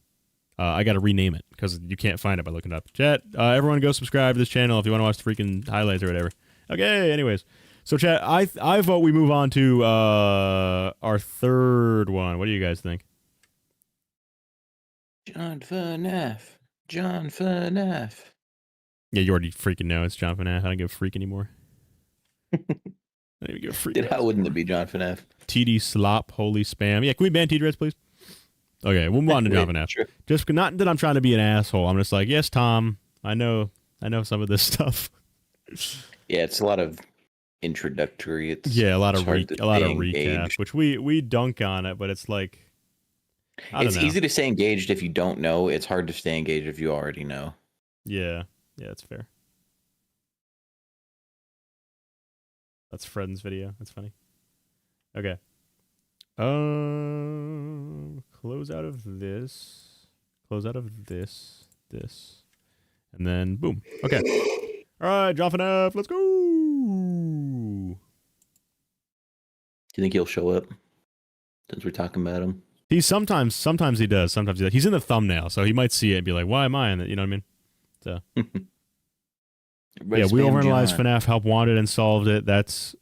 I gotta rename it, because you can't find it by looking it up. Chat, everyone go subscribe to this channel if you want to watch the freaking highlights or whatever. Okay, anyways. So, chat, I vote we move on to our third one. What do you guys think? John FNAF. John FNAF. Yeah, you already freaking know it's John FNAF. I don't give a freak anymore. I don't even give a freak. Dude, how wouldn't it be John FNAF? TD Slop, holy spam. Yeah, can we ban TD please? Okay, we'll move on to John FNAF. Sure. Just not that I'm trying to be an asshole. I'm just like, yes, Tom, I know some of this stuff. Yeah, it's a lot of introductory. It's a lot of recap, recap, which we dunk on it, but it's like it's easy to stay engaged if you don't know. It's hard to stay engaged if you already know. Yeah, that's fair. That's Fred's video. That's funny. Okay. Close out of this. Close out of this. And then boom. Okay. All right, John FNAF, let's go. Do you think he'll show up? Since we're talking about him. He sometimes he does. Sometimes he does. He's in the thumbnail, so he might see it and be like, "Why am I in it?" You know what I mean? So. Yeah, we overanalyzed FNAF, help wanted, and solved it. That's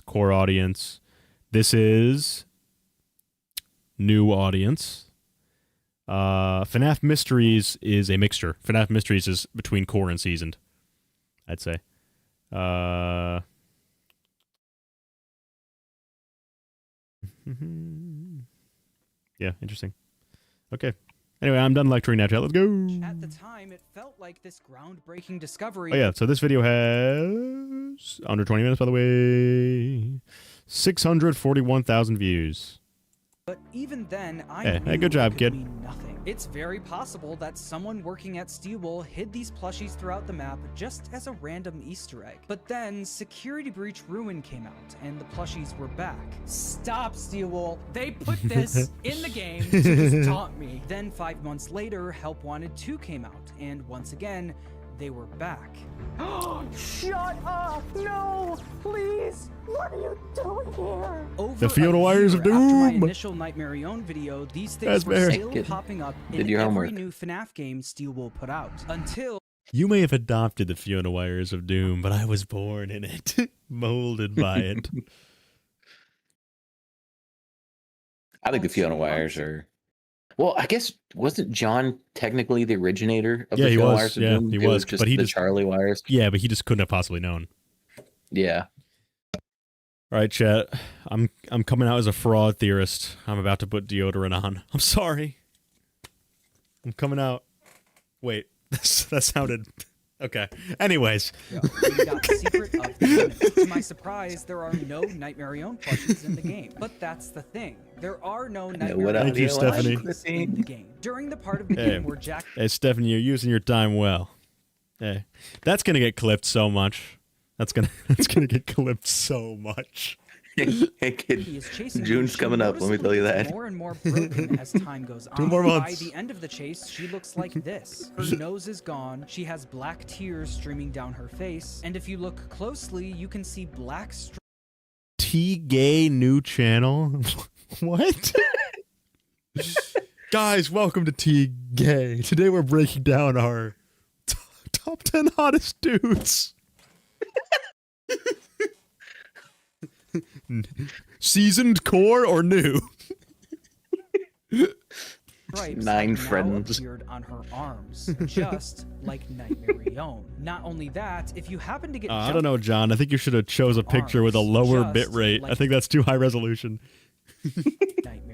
core audience. This is new audience. FNAF Mysteries is a mixture. FNAF Mysteries is between core and seasoned, I'd say. Yeah, interesting. Okay. Anyway, I'm done lecturing now, chat. Let's go. At the time, it felt like this groundbreaking discovery. Oh yeah, so this video has under 20 minutes, by the way. 641,000 views. But even then, I hey, good job, kid. Nothing. It's very possible that someone working at Steelwool hid these plushies throughout the map just as a random Easter egg. But then, Security Breach Ruin came out, and the plushies were back. Stop, Steelwool! They put this in the game to just taunt me. Then 5 months later, Help Wanted 2 came out, and once again, they were back. Shut up! No! Please! What are you doing here? The Fiona Wires of Doom! After my initial Nightmare Own video, these things were still popping up in every new FNAF game Steelwool put out. Until... You may have adopted the Fiona Wires of Doom, but I was born in it. Molded by it. I think the Fiona Wires are... Well, I guess, wasn't John technically the originator of the Fiona Wires of Doom? Yeah, he was. Just the Charlie Wires? Yeah, but he just couldn't have possibly known. Yeah. All right, chat. I'm coming out as a fraud theorist. I'm about to put deodorant on. I'm sorry. I'm coming out. Wait, that sounded... Okay. Anyways. We got Secret of the Unit. To my surprise, there are no Nightmare Own plushies in the game. But that's the thing. There are no Nightmare Own plushies in the game. During the part of the game where Jack... Hey, Stephanie, you're using your time well. Hey, that's going to get clipped so much. That's gonna get clipped so much. Hey kid, June's coming up. Let me tell you that. More and more broken as time goes on. 2 more months. By the end of the chase, she looks like this. Her nose is gone. She has black tears streaming down her face, and if you look closely, you can see black. T-gay new channel. What? Guys, welcome to T-gay. Today we're breaking down our top 10 hottest dudes. Seasoned core or new? stripes 9 have now friends. appeared on her arms, just like Nightmare. Not only that, if you happen to get I don't know, John. I think you should have chose a picture with a lower Just bit rate. like I think that's too high resolution. Nightmare.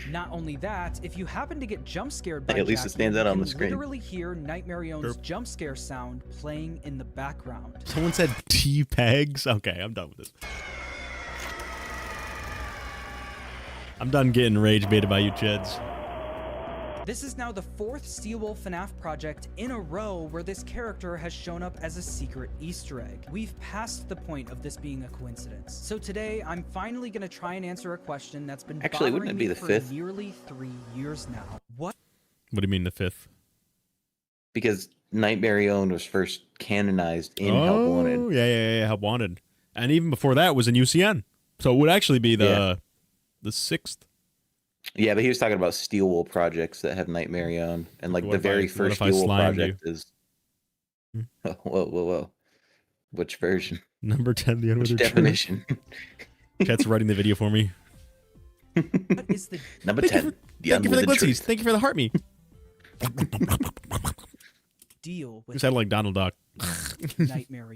Not only that, if you happen to get jump scared by At least it Jackie, stands out you on the can screen. literally hear Nightmare's jump scare sound playing in the background. Someone said T-pegs. Okay, I'm done with this. I'm done getting rage baited by you Cheds. This is now the 4th Steelwool FNAF project in a row where this character has shown up as a secret Easter egg. We've passed the point of this being a coincidence. So today, I'm finally going to try and answer a question that's been Actually, wouldn't bothering it be me the for 5th? nearly 3 years now. What What do you mean the 5th? Because Nightmare was first canonized in Help Wanted. Yeah, Help Wanted. And even before that was in UCN. So it would actually be the 6th. Yeah, but he was talking about Steelwool projects that have Nightmare and like What the if very I first slimed Steelwool project you? is. Whoa. Which version? Number 10, the Which unwithered definition? Chat's writing the video for me. What is the Number Thank 10. you for the unwithered glitzies. truth. Thank you for the heart me. deal with You sound like Donald Duck. Nightmare?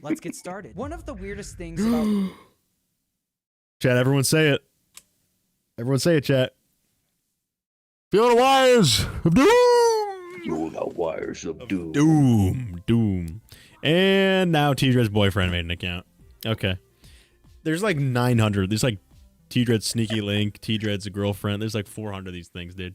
Let's get started. One of the weirdest things about Chat, everyone say it. Everyone say it, chat. Feel the wires of doom. Feel the wires of doom. Doom. And now T-Dread's boyfriend made an account. Okay. There's like 900. There's like T-Dread's sneaky link, T-Dread's girlfriend. There's like 400 of these things, dude.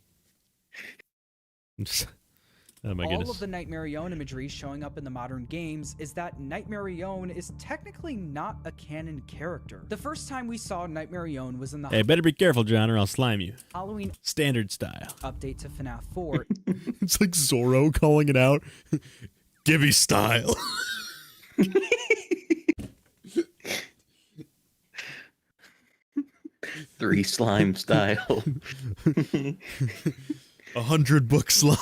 Oh my all goodness. of the Nightmare imagery showing up in the modern games is that Nightmare is technically not a canon character. The first time we saw Nightmare was in the Hey, better be careful, John, or I'll slime you. Halloween Standard style. update to FNAF 4. It's like Zorro calling it out. Gibby style. Three slime style. 100 book slime.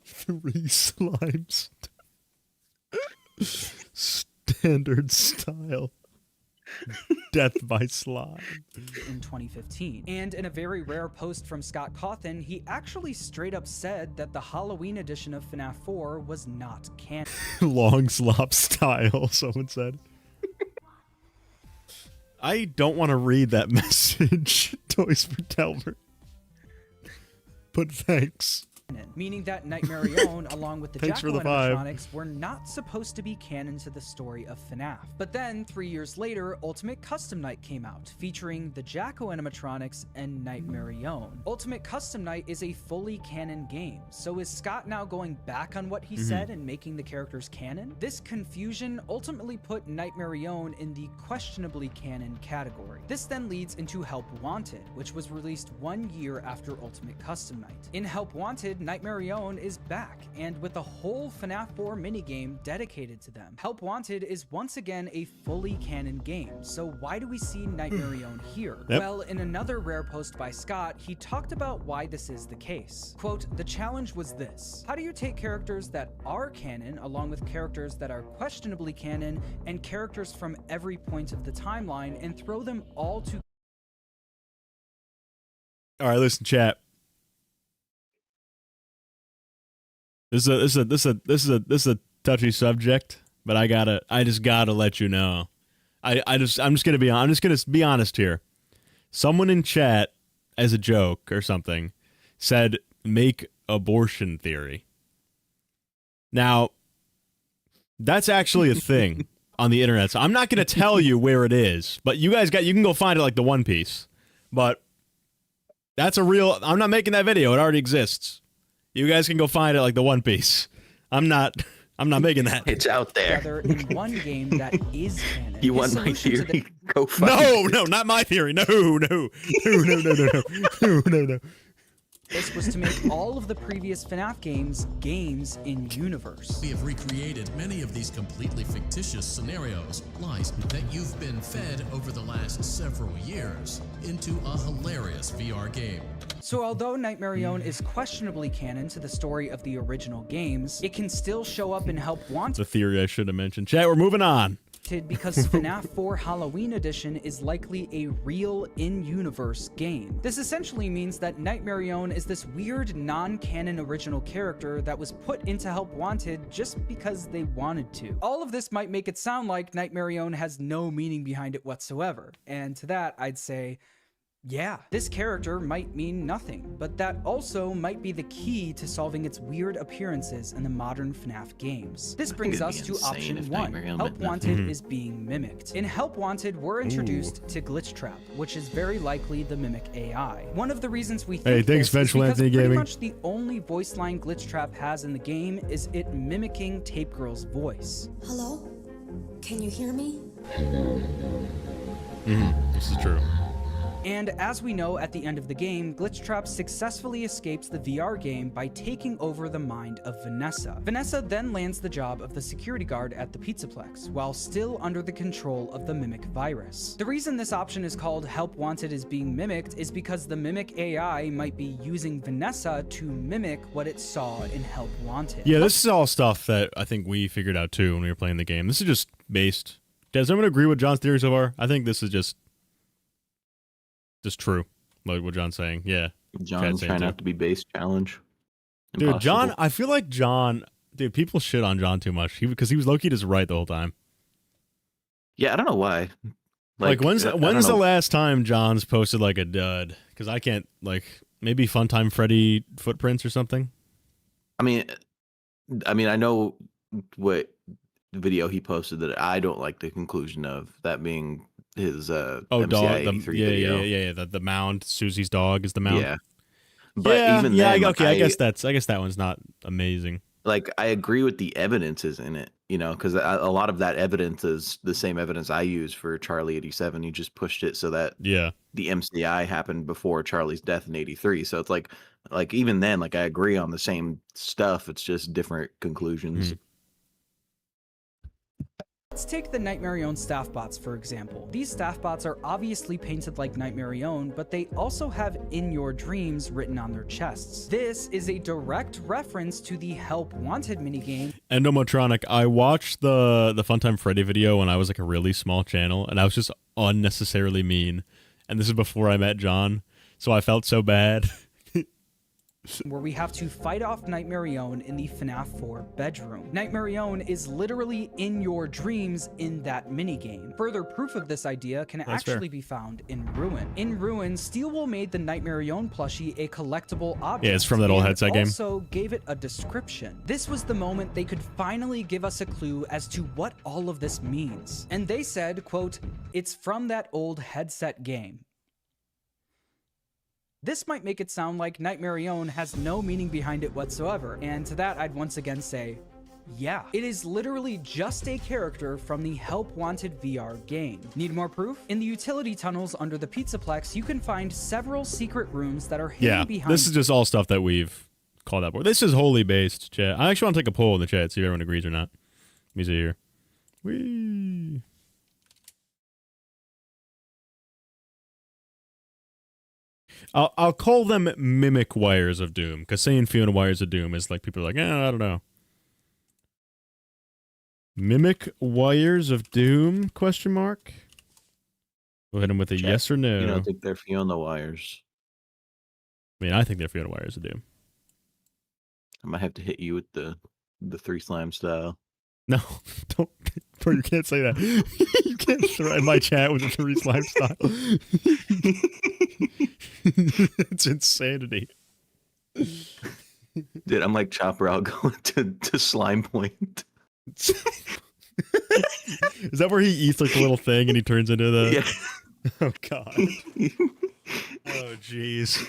Three slimes. Standard style. Death by slime. in 2015. And in a very rare post from Scott Cawthon, he actually straight up said that the Halloween edition of FNAF 4 was not canon. Long slop style, someone said. I don't want to read that message, Toys for Delbert. But thanks. Meaning that Nightmare along with the Thanks for Jacko the vibe. animatronics were not supposed to be canon to the story of FNAF. But then, 3 years later, Ultimate Custom Night came out, featuring the Jacko animatronics and Nightmare Ultimate Custom Night is a fully canon game, so is Scott now going back on what he said and making the characters canon? This confusion ultimately put Nightmare in the questionably canon category. This then leads into Help Wanted, which was released 1 year after Ultimate Custom Night. In Help Wanted, Nightmare is back, and with a whole FNAF 4 minigame dedicated to them. Help Wanted is once again a fully canon game, so why do we see Nightmare here? Yep. Well, in another rare post by Scott, he talked about why this is the case. Quote, the challenge was this: how do you take characters that are canon, along with characters that are questionably canon, and characters from every point of the timeline, and throw them all to... All right, listen, chat. This is a touchy subject, but I just gotta let you know. I'm just gonna be honest here. Someone in chat, as a joke or something, said make abortion theory. Now, that's actually a thing on the internet. So I'm not gonna tell you where it is, but you can go find it like the One Piece. But that's a real. I'm not making that video. It already exists. You guys can go find it like the One Piece. I'm not making that. It's out there. together in one game that is canon. You His want my solution to theory? Go find No, not my theory. No. This was to make all of the previous FNAF games in universe. We have recreated many of these completely fictitious scenarios, lies that you've been fed over the last several years, into a hilarious VR game. So although Nightmare is questionably canon to the story of the original games, it can still show up in Help Wanted The theory I should have mentioned. Chat, we're moving on. Wanted because FNAF 4 Halloween Edition is likely a real in-universe game. This essentially means that Nightmarion is this weird non-canon original character that was put into Help Wanted just because they wanted to. All of this might make it sound like Nightmarion has no meaning behind it whatsoever, and to that I'd say, yeah, this character might mean nothing, but that also might be the key to solving its weird appearances in the modern FNAF games. This brings us to option 1. Help Wanted is being mimicked. In Help Wanted, we're introduced to Glitchtrap, which is very likely the Mimic AI. One of the reasons we think this is because pretty much the only voice line Glitchtrap has in the game is it mimicking Tape Girl's voice. Hello? Can you hear me? This is true. And as we know at the end of the game, Glitchtrap successfully escapes the VR game by taking over the mind of Vanessa. Vanessa then lands the job of the security guard at the Pizzaplex, while still under the control of the Mimic virus. The reason this option is called Help Wanted is being mimicked is because the Mimic AI might be using Vanessa to mimic what it saw in Help Wanted. Yeah, this is all stuff that I think we figured out too when we were playing the game. This is just based. Does anyone agree with John's theory so far? I think this is just true, like what John's saying. Yeah, John's trying not to be based challenge. Impossible. Dude, John, I feel like John, dude, people shit on John too much because he was low-key just right the whole time. Yeah, I don't know why. Like when's the last time John's posted like a dud? Because I can't, like, maybe Funtime Freddy footprints or something. I mean, I know what video he posted that I don't like the conclusion of, that being his MCI video. Yeah. The mound, Susie's dog is the mound. Yeah, but even then, okay, I guess that one's not amazing. Like, I agree with the evidence is in it, you know, because a lot of that evidence is the same evidence I use for Charlie 87. You just pushed it so that the MCI happened before Charlie's death in 83. So it's like even then, like, I agree on the same stuff. It's just different conclusions. Let's take the Nightmarion staff bots, for example. These staff bots are obviously painted like Nightmarion, but they also have "In Your Dreams" written on their chests. This is a direct reference to the Help Wanted minigame. Endomotronic, I watched the Funtime Freddy video when I was like a really small channel, and I was just unnecessarily mean. And this is before I met John, so I felt so bad. Where we have to fight off Nightmarion in the FNAF 4 bedroom. Nightmarion is literally in your dreams in that minigame. Further proof of this idea can actually be found in Ruin. In Ruin, Steelwool made the Nightmarion plushie a collectible object. Yeah, it's from that old headset game. Also gave it a description. This was the moment they could finally give us a clue as to what all of this means. And they said, quote, "It's from that old headset game." This might make it sound like Nightmarion has no meaning behind it whatsoever, and to that I'd once again say, yeah. It is literally just a character from the Help Wanted VR game. Need more proof? In the utility tunnels under the Pizzaplex, you can find several secret rooms that are hidden behind— this is just all stuff that we've called out for. This is wholly based, chat. I actually want to take a poll in the chat, see if everyone agrees or not. Let me see here. Whee! I'll call them mimic wires of doom, because saying Fiona wires of doom is like, people are like, I don't know. Mimic wires of doom? Question mark. We'll hit them with a yes or no. You don't think they're Fiona wires? I mean, I think they're Fiona wires of doom. I might have to hit you with the 3 slime style. No, don't. Bro, you can't say that. You can't threaten my chat with a 3 slime style. It's insanity. Dude, I'm like Chopper out going to slime point. Is that where he eats like the little thing and he turns into the... Yeah. Oh, God. Oh, jeez.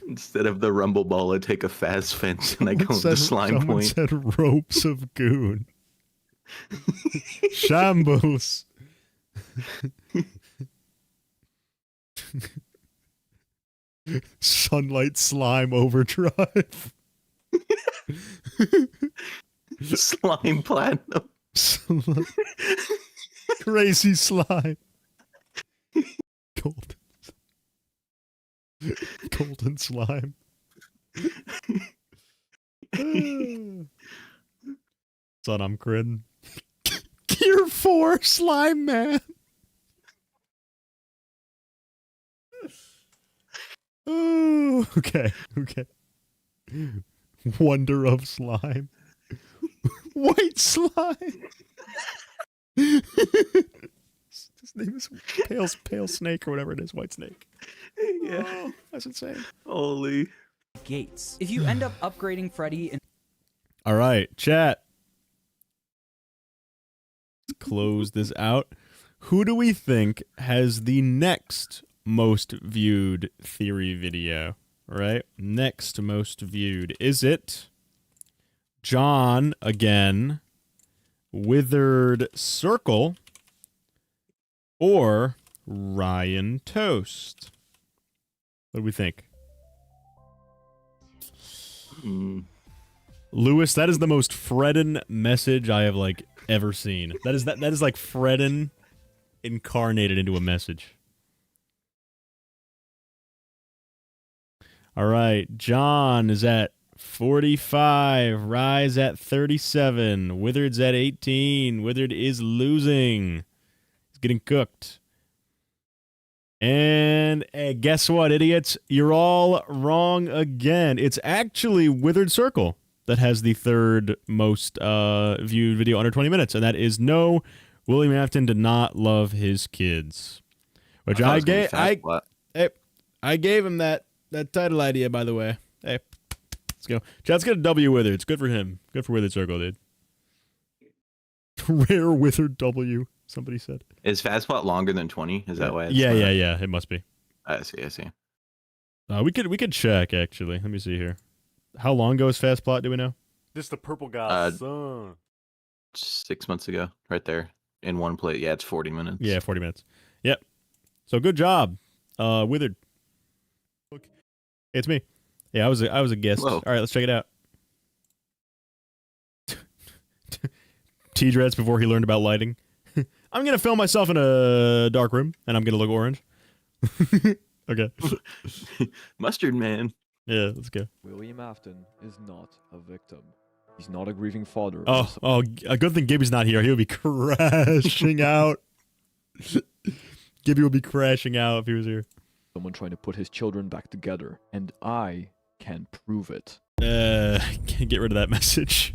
Instead of the rumble ball, I take a fast fence and I go to slime point. Someone said ropes of goon. Shambles. Sunlight slime overdrive. Slime platinum. Crazy slime. Golden slime. Son, I'm critting. Gear 4 slime man. Oh, okay. Wonder of slime. White slime. His name is Pale Snake or whatever it is. White Snake. Yeah. Oh, that's insane. Holy. Gates. If you end up upgrading Freddy and All right, chat. Close this out. Who do we think has the next most viewed theory video? Right? Next most viewed. Is it John again, Withered Circle, or Ryan Toast? What do we think? Lewis, that is the most Fredden message I have like ever seen. That is like Fredden incarnated into a message. All right, John is at 45, Rise at 37, Withered's at 18. Withered is losing. He's getting cooked. And guess what, idiots? You're all wrong again. It's actually Withered Circle that has the third most viewed video under 20 minutes, and that is no, William Afton did not love his kids. Which I gave him that title idea, by the way. Hey, let's go. Chat's got a W Withered. It's good for him. Good for Withered Circle, dude. Rare Withered W, somebody said. Is Fazplot longer than 20? Is that why? It's Yeah. It must be. I see. We could check, actually. Let me see here. How long ago is Fazplot, do we know? This the purple guy. 6 months ago, right there. In one plate. Yeah, it's 40 minutes. Yeah, 40 minutes. Yep. So good job, Withered. Look, it's me. Yeah, I was a guest. Whoa. All right, let's check it out. T-Dreads before he learned about lighting. I'm gonna film myself in a dark room, and I'm gonna look orange. Okay. Mustard Man. Yeah, let's go. William Afton is not a victim. He's not a grieving father. Oh, a good thing Gibby's not here. He would be crashing out. Gibby would be crashing out if he was here. Someone trying to put his children back together, and I can prove it. Get rid of that message.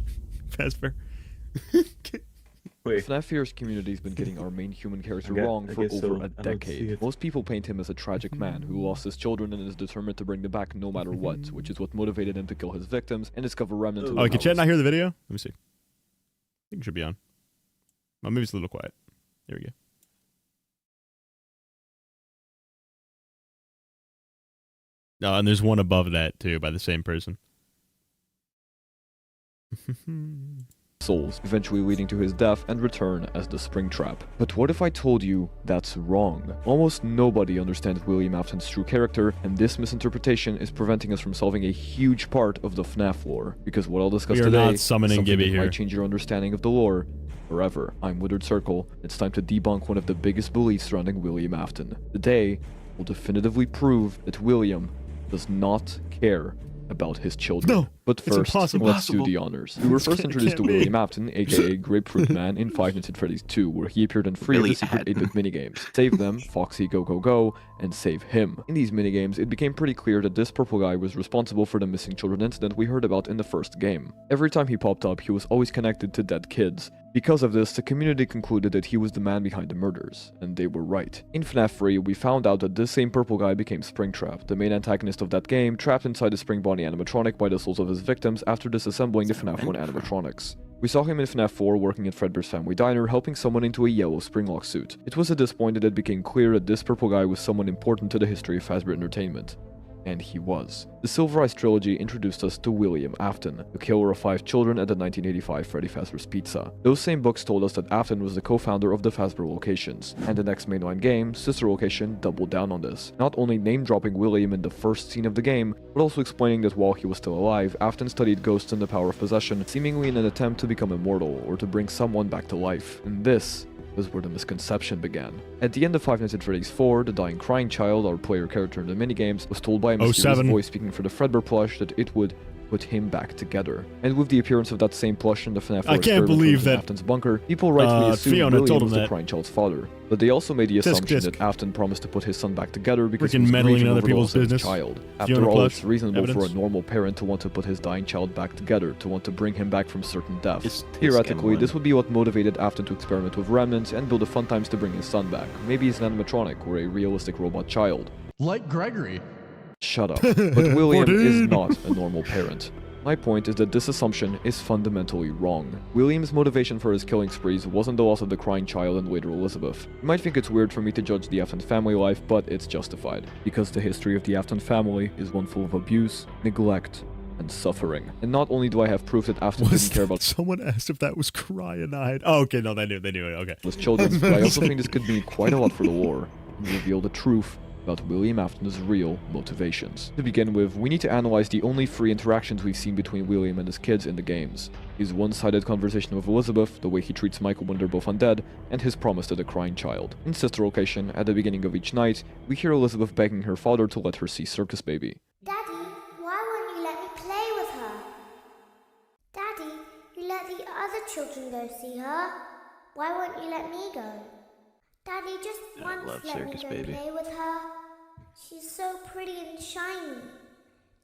Fazbear. Wait. FNAF Fears community's been getting our main human character wrong for over a decade. Most people paint him as a tragic man who lost his children and is determined to bring them back no matter what, which is what motivated him to kill his victims and discover remnant. Oh, can chat not hear the video? Let me see. I think it should be on. Oh, maybe it's a little quiet. There we go. Oh, and there's one above that too by the same person. Souls, eventually leading to his death and return as the Springtrap. But what if I told you that's wrong? Almost nobody understands William Afton's true character, and this misinterpretation is preventing us from solving a huge part of the FNAF lore. Because what I'll discuss today is something that might change your understanding of the lore forever. I'm Withered Circle. It's time to debunk one of the biggest beliefs surrounding William Afton. Today, we'll definitively prove that William does not care about his children. No, but first, let's do the honors. We were first introduced to William Afton, aka Grapefruit Man, in Five Nights at Freddy's 2, where he appeared in 3 of the secret 8-bit minigames. Save Them, Foxy Go Go Go, and Save Him. In these minigames, it became pretty clear that this purple guy was responsible for the missing children incident we heard about in the first game. Every time he popped up, he was always connected to dead kids. Because of this, the community concluded that he was the man behind the murders, and they were right. In FNAF 3, we found out that this same purple guy became Springtrap, the main antagonist of that game, trapped inside the Spring Bonnie animatronic by the souls of his victims after disassembling the FNAF 1 animatronics. We saw him in FNAF 4 working at Fredbear's family diner, helping someone into a yellow Springlock suit. It was at this point that it became clear that this purple guy was someone important to the history of Fazbear Entertainment. And he was. The Silver Eyes trilogy introduced us to William Afton, the killer of 5 children at the 1985 Freddy Fazbear's Pizza. Those same books told us that Afton was the co-founder of the Fazbear locations, and the next mainline game, Sister Location, doubled down on this, not only name-dropping William in the first scene of the game, but also explaining that while he was still alive, Afton studied ghosts and the power of possession, seemingly in an attempt to become immortal, or to bring someone back to life. And this was where the misconception began. At the end of Five Nights at Freddy's 4, the dying crying child, our player character in the minigames, was told by a mysterious voice speaking for the Fredbear plush that it would put him back together. And with the appearance of that same plush in the FNAF I can't believe that Afton's bunker, people rightfully assumed Fiona William told him was the that. crying child's father. But they also made the assumption Tisk. that Afton promised to put his son back together because Freaking he was meddling in grieving other over the people's loss of his business. child. Fiona After all, plush it's reasonable for a evidence. normal parent to want to put his dying child back together, to want to bring him back from certain death. Tisk Theoretically, and this would be what motivated Afton to experiment with remnants and build a fun times to bring his son back. Maybe he's an animatronic or a realistic robot child. Like Gregory. Shut up. But William is 14. not a normal parent. My point is that this assumption is fundamentally wrong. William's motivation for his killing sprees wasn't the loss of the crying child and later Elizabeth. You might think it's weird for me to judge the Afton family life, but it's justified. Because the history of the Afton family is one full of abuse, neglect, and suffering. And not only do I have proof that Afton didn't care about Someone asked if that was cyanide. Oh, okay, no, they knew it. Okay. his children, but I also think this could mean quite a lot for the lore and reveal the truth about William Afton's real motivations. To begin with, we need to analyze the only free interactions we've seen between William and his kids in the games. His one-sided conversation with Elizabeth, the way he treats Michael when they're both undead, and his promise to the crying child. In Sister Location, at the beginning of each night, we hear Elizabeth begging her father to let her see Circus Baby. Daddy, why won't you let me play with her? Daddy, you let the other children go see her. Why won't you let me go? Daddy, just once love let me Circus go Baby. play with her. She's so pretty and shiny.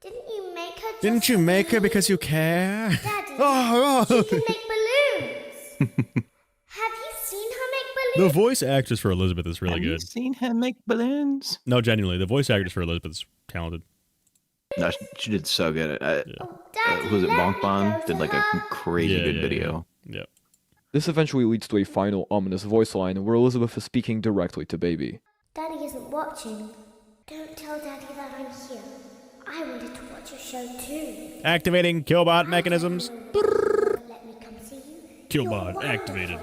Didn't you make her just Didn't you for make her me? because you care? Daddy, Oh, she can make balloons. Have you seen her make The balloons? voice actress for Elizabeth is really Have you good. seen him make balloons? No, genuinely, the voice actress for Elizabeth is talented. No, she did so good. Daddy, Was it let Bonk me Bon? go Did to like a her. crazy good video. Yeah. This eventually leads to a final ominous voice line where Elizabeth is speaking directly to Baby. Daddy isn't watching. Don't tell Daddy that I'm here. I wanted to watch your show too. Activating Killbot mechanisms. Let me come see you. You're Killbot wonderful. activated.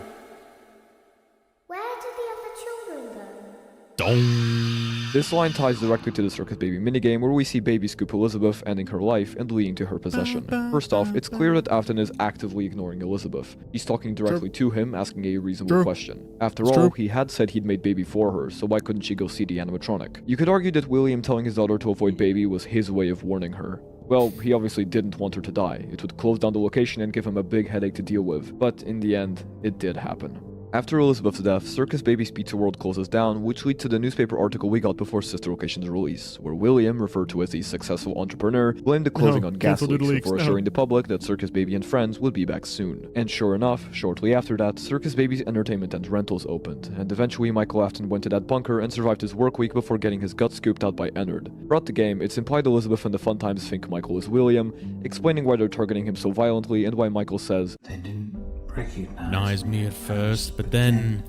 Where did the other children go? Dong. This line ties directly to the Circus Baby minigame where we see Baby scoop Elizabeth, ending her life and leading to her possession. First off, it's clear that Afton is actively ignoring Elizabeth. He's talking directly to him, asking a reasonable question. After all, he had said he'd made Baby for her, so why couldn't she go see the animatronic? You could argue that William telling his daughter to avoid Baby was his way of warning her. Well, he obviously didn't want her to die. It would close down the location and give him a big headache to deal with. But in the end, it did happen. After Elizabeth's death, Circus Baby's Pizza World closes down, which leads to the newspaper article we got before Sister Location's release, where William, referred to as the successful entrepreneur, blamed the closing on gas cancel leaks leaks, before no. assuring the public that Circus Baby and friends would be back soon. And sure enough, shortly after that, Circus Baby's entertainment and rentals opened, and eventually Michael Afton went to that bunker and survived his work week before getting his guts scooped out by Ennard. Throughout the game, it's implied Elizabeth and the Fun Times think Michael is William, explaining why they're targeting him so violently and why Michael says, They didn't Recognize me at first, but then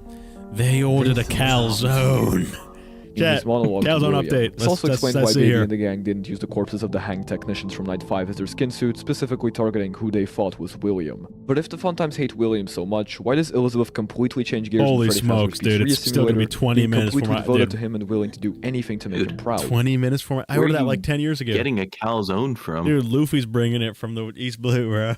they ordered a calzone. in his monologue to calzone William. update. It's also explained why let's see Baby here. and the gang didn't use the corpses of the hanged technicians from Night 5 as their skin suits, specifically targeting who they thought was William. But if the Fun Times hate William so much, why does Elizabeth completely change gears Holy when Freddy smokes, Fazbear's dude, Pizzeria it's still gonna be Simulator, 20 being minutes for completely my- devoted dude. to him and willing to do anything to make him proud? 20 minutes for my... I Where ordered are that you like 10 years ago. Getting a calzone from? Dude, Luffy's bringing it from the East Blue, bro.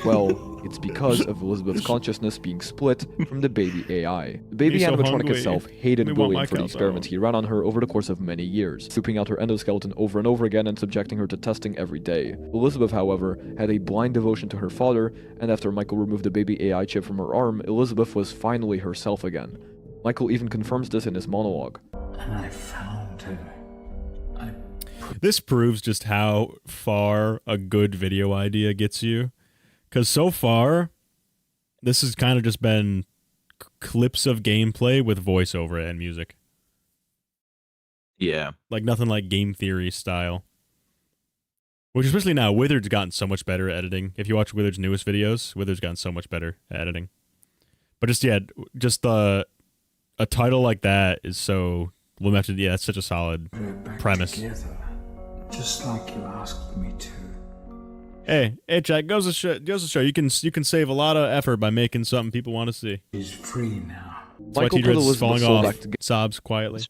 Well, it's because of Elizabeth's consciousness being split from the baby AI. The baby He's so animatronic hungry. itself hated We want William my for the calzone. experiments he ran on her over the course of many years, scooping out her endoskeleton over and over again and subjecting her to testing every day. Elizabeth, however, had a blind devotion to her father, and after Michael removed the baby AI chip from her arm, Elizabeth was finally herself again. Michael even confirms this in his monologue. And I found her. This proves just how far a good video idea gets you. Because so far, this has kind of just been clips of gameplay with voiceover and music. Yeah. Like nothing like game theory style. Which especially now, Withered's gotten so much better at editing. If you watch Withered's newest videos, Withered's gotten so much better at editing. But just, yeah, just a title like that is so... We'll have to, yeah, that's such a solid premise. Together, just like you asked me to. Hey, Jack, goes to show you can save a lot of effort by making something people want to see. She's free now. That's why Michael put T-Dread's Elizabeth's falling soul off, back sobs quietly.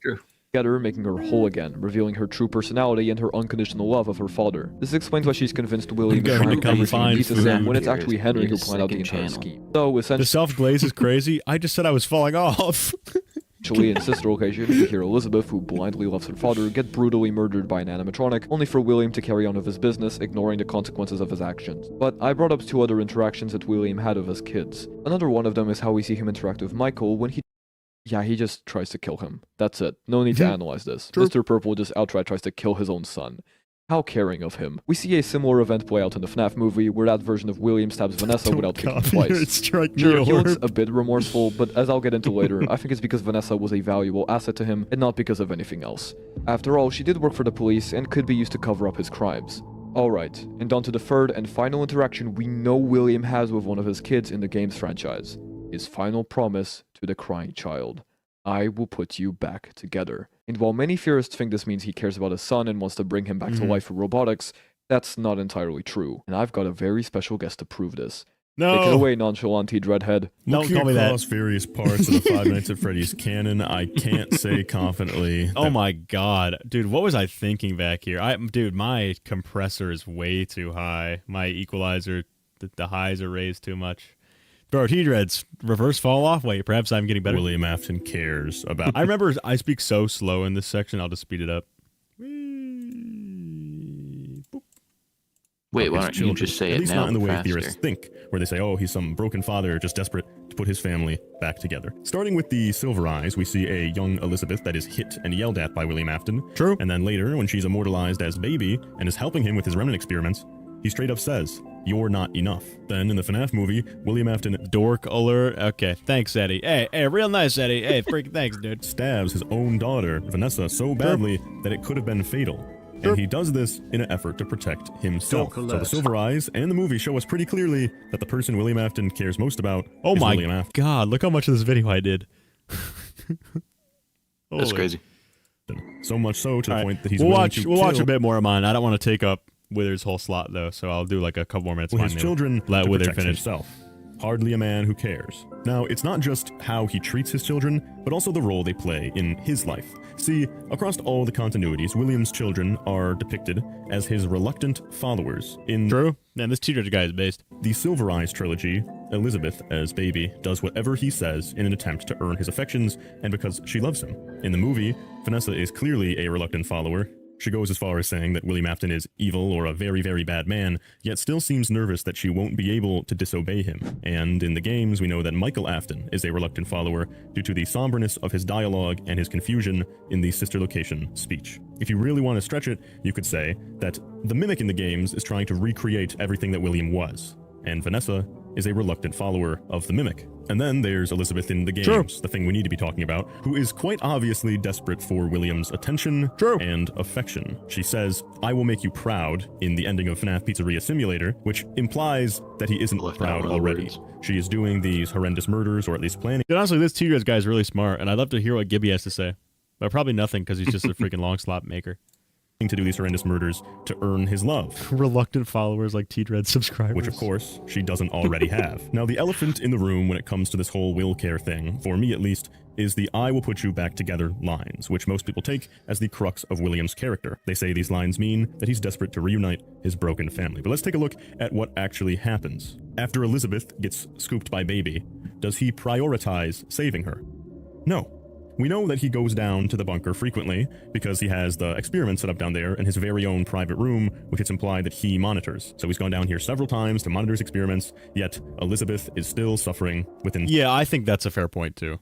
together, making her whole again, revealing her true personality and her unconditional love of her father. This explains why she's convinced William is going to trying come everything find Lisa food. said when it's actually Henry who Need a planned out the second entire channel. scheme. So The essentially, self-glaze is crazy. I just said I was falling off. Actually, in sister location, we hear Elizabeth, who blindly loves her father, get brutally murdered by an animatronic, only for William to carry on with his business, ignoring the consequences of his actions. But I brought up 2 other interactions that William had with his kids. Another one of them is how we see him interact with Michael when he just tries to kill him. That's it. No need to analyze this. True. Mr. Purple just outright tries to kill his own son. How caring of him. We see a similar event play out in the FNAF movie, where that version of William stabs Vanessa without kicking twice. Sure, he looks a bit remorseful, but as I'll get into later, I think it's because Vanessa was a valuable asset to him, and not because of anything else. After all, she did work for the police, and could be used to cover up his crimes. Alright, and on to the third and final interaction we know William has with one of his kids in the game's franchise. His final promise to the crying child. I will put you back together. And while many theorists think this means he cares about his son and wants to bring him back to life with robotics, that's not entirely true. And I've got a very special guest to prove this. No. Take it away, nonchalant Redhead. Don't call me that. Across various parts of the Five Nights at Freddy's canon, I can't say confidently. Oh my god. Dude, what was I thinking back here? Dude, my compressor is way too high. My equalizer, the highs are raised too much. Bro, T-Dreads, reverse fall off. Wait, perhaps I'm getting better. William Afton cares about... I remember I speak so slow in this section, I'll just speed it up. Wait, why don't you just say it now? At least not in the way faster. theorists think, where they say, oh, he's some broken father just desperate to put his family back together. Starting with the Silver Eyes, we see a young Elizabeth that is hit and yelled at by William Afton. True. And then later, when she's immortalized as Baby and is helping him with his remnant experiments, he straight up says, "You're not enough." Then in the FNAF movie, William Afton... Dork alert. Okay, thanks, Eddie. Hey, real nice, Eddie. Hey, freaking thanks, dude. Stabs his own daughter, Vanessa, so badly that it could have been fatal. And he does this in an effort to protect himself. So the Silver Eyes and the movie show us pretty clearly that the person William Afton cares most about is William Afton. God, look how much of this video I did. That's crazy. So much so to the point that he's we'll willing to watch kill a bit more of mine. I don't want to take up Wither's whole slot, though, so I'll do like a couple more minutes. His children let to Wither protect finish. himself. Hardly a man who cares. Now, it's not just how he treats his children, but also the role they play in his life. See, across all the continuities, William's children are depicted as his reluctant followers. In True. Man, this teacher guy is based. The Silver Eyes trilogy, Elizabeth, as Baby, does whatever he says in an attempt to earn his affections, and because she loves him. In the movie, Vanessa is clearly a reluctant follower. She goes as far as saying that William Afton is evil or a very, very bad man, yet still seems nervous that she won't be able to disobey him. And in the games, we know that Michael Afton is a reluctant follower due to the somberness of his dialogue and his confusion in the sister location speech. If you really want to stretch it, you could say that the mimic in the games is trying to recreate everything that William was, and Vanessa is a reluctant follower of the mimic. And then there's Elizabeth in the games, the thing we need to be talking about, who is quite obviously desperate for William's attention and affection. She says, "I will make you proud" in the ending of FNAF Pizzeria Simulator, which implies that he isn't proud already. She is doing these horrendous murders, or at least planning. Dude, honestly, this T-Rex guy is really smart, and I'd love to hear what Gibby has to say. But probably nothing, because he's just a freaking long slot maker. To do these horrendous murders to earn his love. Reluctant followers like T-Dread subscribers. Which, of course, she doesn't already have. Now, the elephant in the room when it comes to this whole will care thing, for me at least, is the "I will put you back together" lines, which most people take as the crux of William's character. They say these lines mean that he's desperate to reunite his broken family. But let's take a look at what actually happens. After Elizabeth gets scooped by Baby, does he prioritize saving her? No. We know that he goes down to the bunker frequently because he has the experiment set up down there in his very own private room, which it's implied that he monitors. So he's gone down here several times to monitor his experiments, yet Elizabeth is still suffering within... Yeah, I think that's a fair point, too.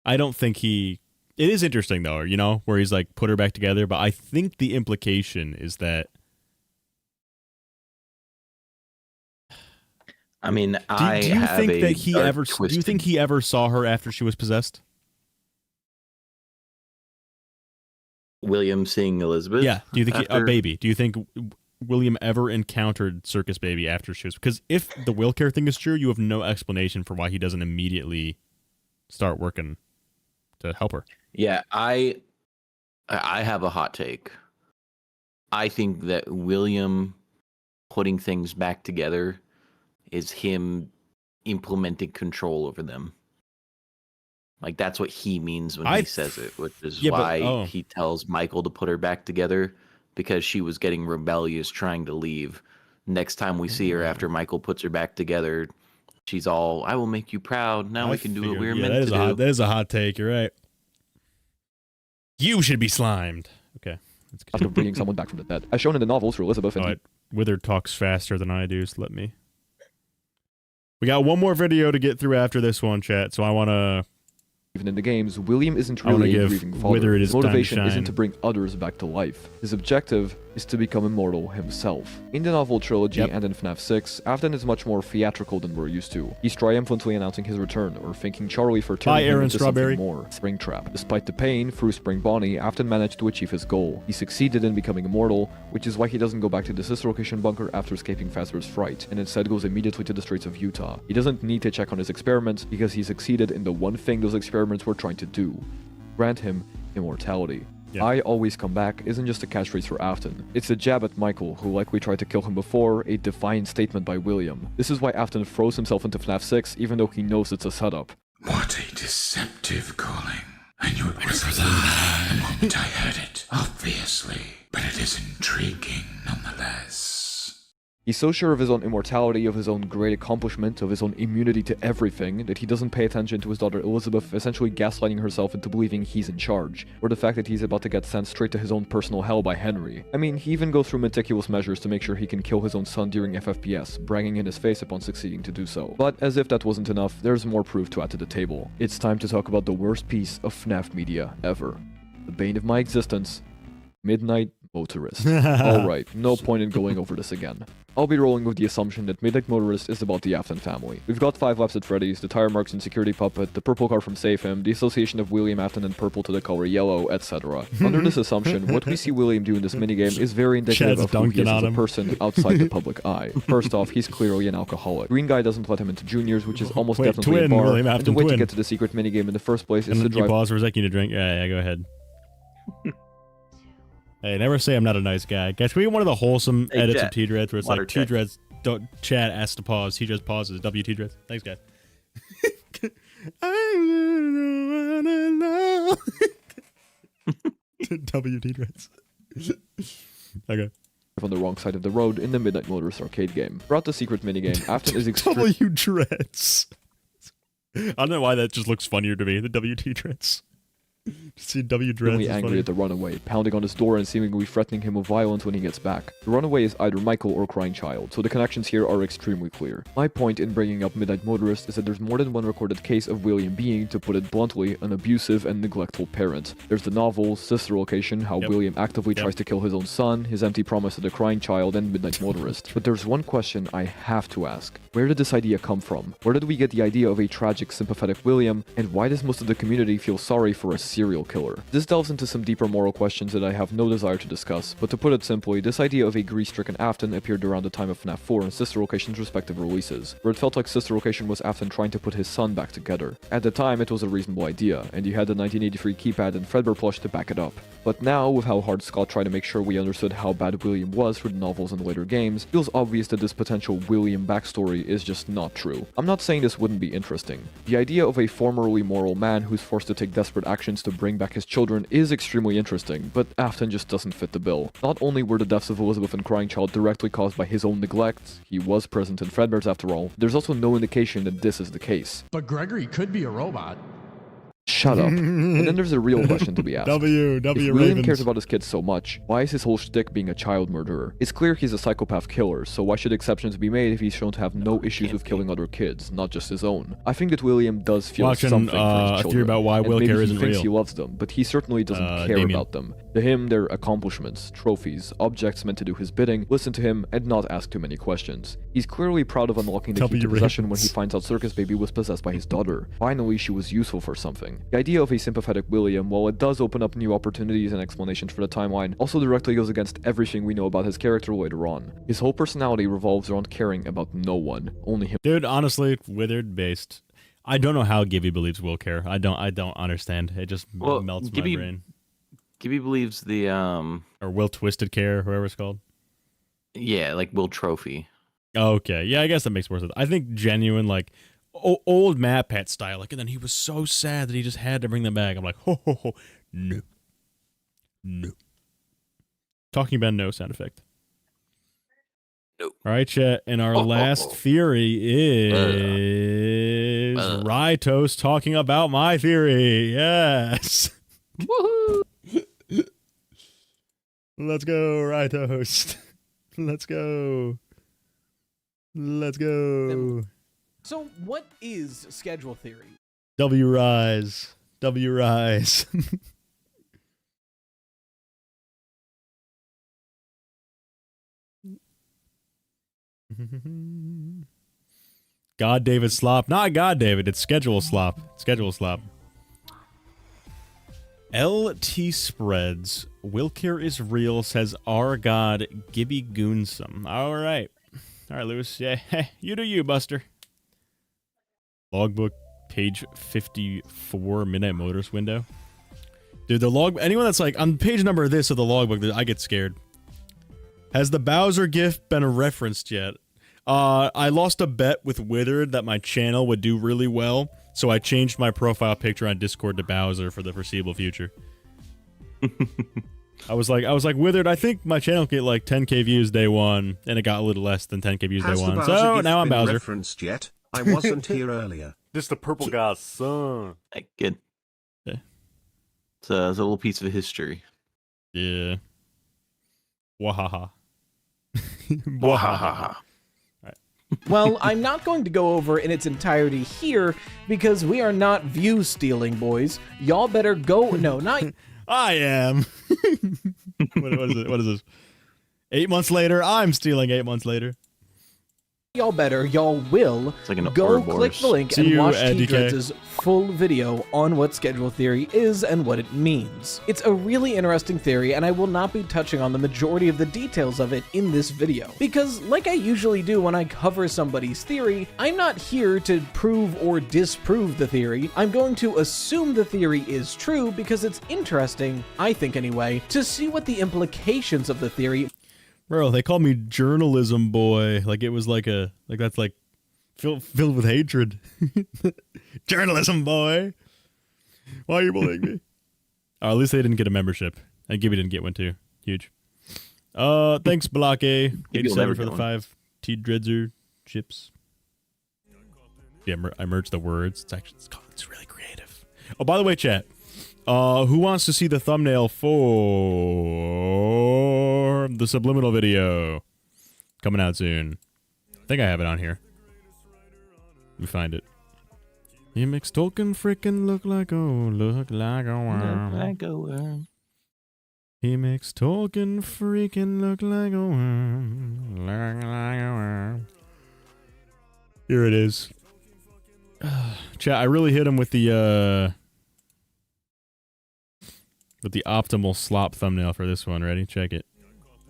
I don't think he... It is interesting, though, you know, where he's like, put her back together, but I think the implication is that... I mean, do you think he ever saw her after she was possessed? William seeing Elizabeth? Yeah. Do you think Baby? Do you think William ever encountered Circus Baby after she was? Because if the will care thing is true, you have no explanation for why he doesn't immediately start working to help her. Yeah, I have a hot take. I think that William putting things back together is him implementing control over them. Like, that's what he means when he says it, which is why he tells Michael to put her back together, because she was getting rebellious trying to leave. Next time we see her after Michael puts her back together, she's all, I will make you proud. Now we can do what we were meant to do. That is a hot take. You're right. You should be slimed. Okay. After bringing someone back from the dead. As shown in the novels for Elizabeth and... Wither talks faster than I do, so let me... We got one more video to get through after this one, chat, so I want to... Even in the games, William isn't really a grieving father. His motivation isn't to bring others back to life. His objective is to become immortal himself. In the novel trilogy and in FNAF 6, Afton is much more theatrical than we're used to. He's triumphantly announcing his return, or thanking Charlie for turning him into something more. Springtrap. Despite the pain, through Spring Bonnie, Afton managed to achieve his goal. He succeeded in becoming immortal, which is why he doesn't go back to the sister location bunker after escaping Fazbear's fright, and instead goes immediately to the streets of Utah. He doesn't need to check on his experiments, because he succeeded in the one thing those experiments were trying to do. Grant him immortality. I always come back isn't just a catchphrase for Afton. It's a jab at Michael, who likely tried to kill him before, a defiant statement by William. This is why Afton throws himself into FNAF 6 even though he knows it's a setup. What a deceptive calling. I knew it was a lie the moment I heard it, obviously, but it is intriguing nonetheless. He's so sure of his own immortality, of his own great accomplishment, of his own immunity to everything, that he doesn't pay attention to his daughter Elizabeth essentially gaslighting herself into believing he's in charge, or the fact that he's about to get sent straight to his own personal hell by Henry. I mean, he even goes through meticulous measures to make sure he can kill his own son during FFPS, bragging in his face upon succeeding to do so. But as if that wasn't enough, there's more proof to add to the table. It's time to talk about the worst piece of FNAF media ever. The bane of my existence, Midnight Motorist. Alright, no point in going over this again. I'll be rolling with the assumption that Midnight Motorist is about the Afton family. We've got 5 laps at Freddy's, the tire marks and security puppet, the purple car from Save Him, the association of William Afton and purple to the color yellow, etc. Under this assumption, what we see William do in this minigame is very indicative of who he is as a person outside the public eye. First off, he's clearly an alcoholic. Green Guy doesn't let him into juniors, which is almost definitely a bar, William and Afton, the way to get to the secret minigame in the first place is to drive... Pause for a second to drink. Yeah, go ahead. Hey, never say I'm not a nice guy. Guys, can we get one of the wholesome edits of T-Dreads where it's like T-Dreads don't chat asks to pause, he just pauses. WT-Dreads. Thanks, guys. WT-Dreads. Okay. On the wrong side of the road in the Midnight Motorist arcade game. Throughout the secret minigame, Afton is extremely... W-Dreads. I don't know why that just looks funnier to me, the WT-Dreads. See W-Dreads angry at the runaway, pounding on his door and seemingly threatening him with violence when he gets back. The runaway is either Michael or Crying Child, so the connections here are extremely clear. My point in bringing up Midnight Motorist is that there's more than one recorded case of William being, to put it bluntly, an abusive and neglectful parent. There's the novel, Sister Location, how William actively tries to kill his own son, his empty promise to the Crying Child, and Midnight Motorist. But there's one question I have to ask. Where did this idea come from? Where did we get the idea of a tragic, sympathetic William, and why does most of the community feel sorry for a serial killer? This delves into some deeper moral questions that I have no desire to discuss, but to put it simply, this idea of a grief-stricken Afton appeared around the time of FNAF 4 and Sister Location's respective releases, where it felt like Sister Location was Afton trying to put his son back together. At the time, it was a reasonable idea, and you had the 1983 keypad and Fredbear plush to back it up. But now, with how hard Scott tried to make sure we understood how bad William was through the novels and later games, it feels obvious that this potential William backstory is just not true. I'm not saying this wouldn't be interesting. The idea of a formerly moral man who's forced to take desperate actions to bring back his children is extremely interesting, but Afton just doesn't fit the bill. Not only were the deaths of Elizabeth and Crying Child directly caused by his own neglect, he was present in Fredbear's after all, there's also no indication that this is the case. But Gregory could be a robot. Shut up. And then there's a real question to be asked. If William cares about his kids so much, why is his whole shtick being a child murderer? It's clear he's a psychopath killer, so why should exceptions be made if he's shown to have no issues with killing other kids, not just his own? I think that William does feel something for his children, theory about why Will care isn't he thinks real. he loves them, but he certainly doesn't care about them. To him, they're accomplishments, trophies, objects meant to do his bidding, listen to him, and not ask too many questions. He's clearly proud of unlocking the key to possession when he finds out Circus Baby was possessed by his daughter. Finally, she was useful for something. The idea of a sympathetic William, while it does open up new opportunities and explanations for the timeline, also directly goes against everything we know about his character later on. His whole personality revolves around caring about no one, only him. Dude, honestly, withered based. I don't know how Gibby believes Will care. I don't understand. It just melts my brain. Gibby believes the or Will Twisted Care, whoever it's called. Yeah, like Will Trophy. Okay, yeah, I guess that makes more sense. I think genuine, like old Matt Pat style, like, and then he was so sad that he just had to bring them back. I'm like, no. Talking about no sound effect. No. All right, chat. And our last theory is Rytos talking about my theory. Yes. Woohoo! Let's go, Rytos. Let's go. Let's go. So, what is schedule theory? W rise. W rise. God David slop. Not God David, it's schedule slop. Schedule slop. LT Spreads. Wilkir is real, says our god Gibby Goonsome. Alright. Alright, Lewis. Yeah, you do you, Buster. Logbook, page 54, Midnight Motorist window. Dude, the log... Anyone that's like, on page number of this of the logbook, I get scared. Has the Bowser gift been referenced yet? I lost a bet with Withered that my channel would do really well, so I changed my profile picture on Discord to Bowser for the foreseeable future. I was like, Withered, I think my channel get like 10k views day one, and it got a little less than 10k views day one. So now I'm Bowser. Referenced yet? I wasn't here earlier. This the purple guy's son. Good. Yeah. It's a little piece of history. Yeah. Wahaha. Wahaha. Well, I'm not going to go over in its entirety here because we are not view stealing, boys. Y'all better go. No, not. I am. What is this? 8 months later, I'm stealing 8 months later. Y'all will like go click the link and watch DK. T-Dreads' full video on what schedule theory is and what it means. It's a really interesting theory, and I will not be touching on the majority of the details of it in this video. Because, like I usually do when I cover somebody's theory, I'm not here to prove or disprove the theory. I'm going to assume the theory is true because it's interesting, I think anyway, to see what the implications of the theory. Bro, they called me journalism boy. Like it was like that's like filled with hatred. Journalism boy. Why are you bullying me? Oh, at least they didn't get a membership. And Gibby didn't get one too. Huge. Thanks, Block A. 87 for the 5 T-Dredzer chips. Yeah, I merged the words. It's really creative. Oh, by the way, chat. Who wants to see the thumbnail for the subliminal video? Coming out soon. I think I have it on here. Let me find it. He makes Tolkien frickin' look like a worm. Look like a worm. He makes Tolkien freaking look like a worm. Look like a worm. Here it is. Chat, I really hit him with the optimal slop thumbnail for this one. Ready? Check it.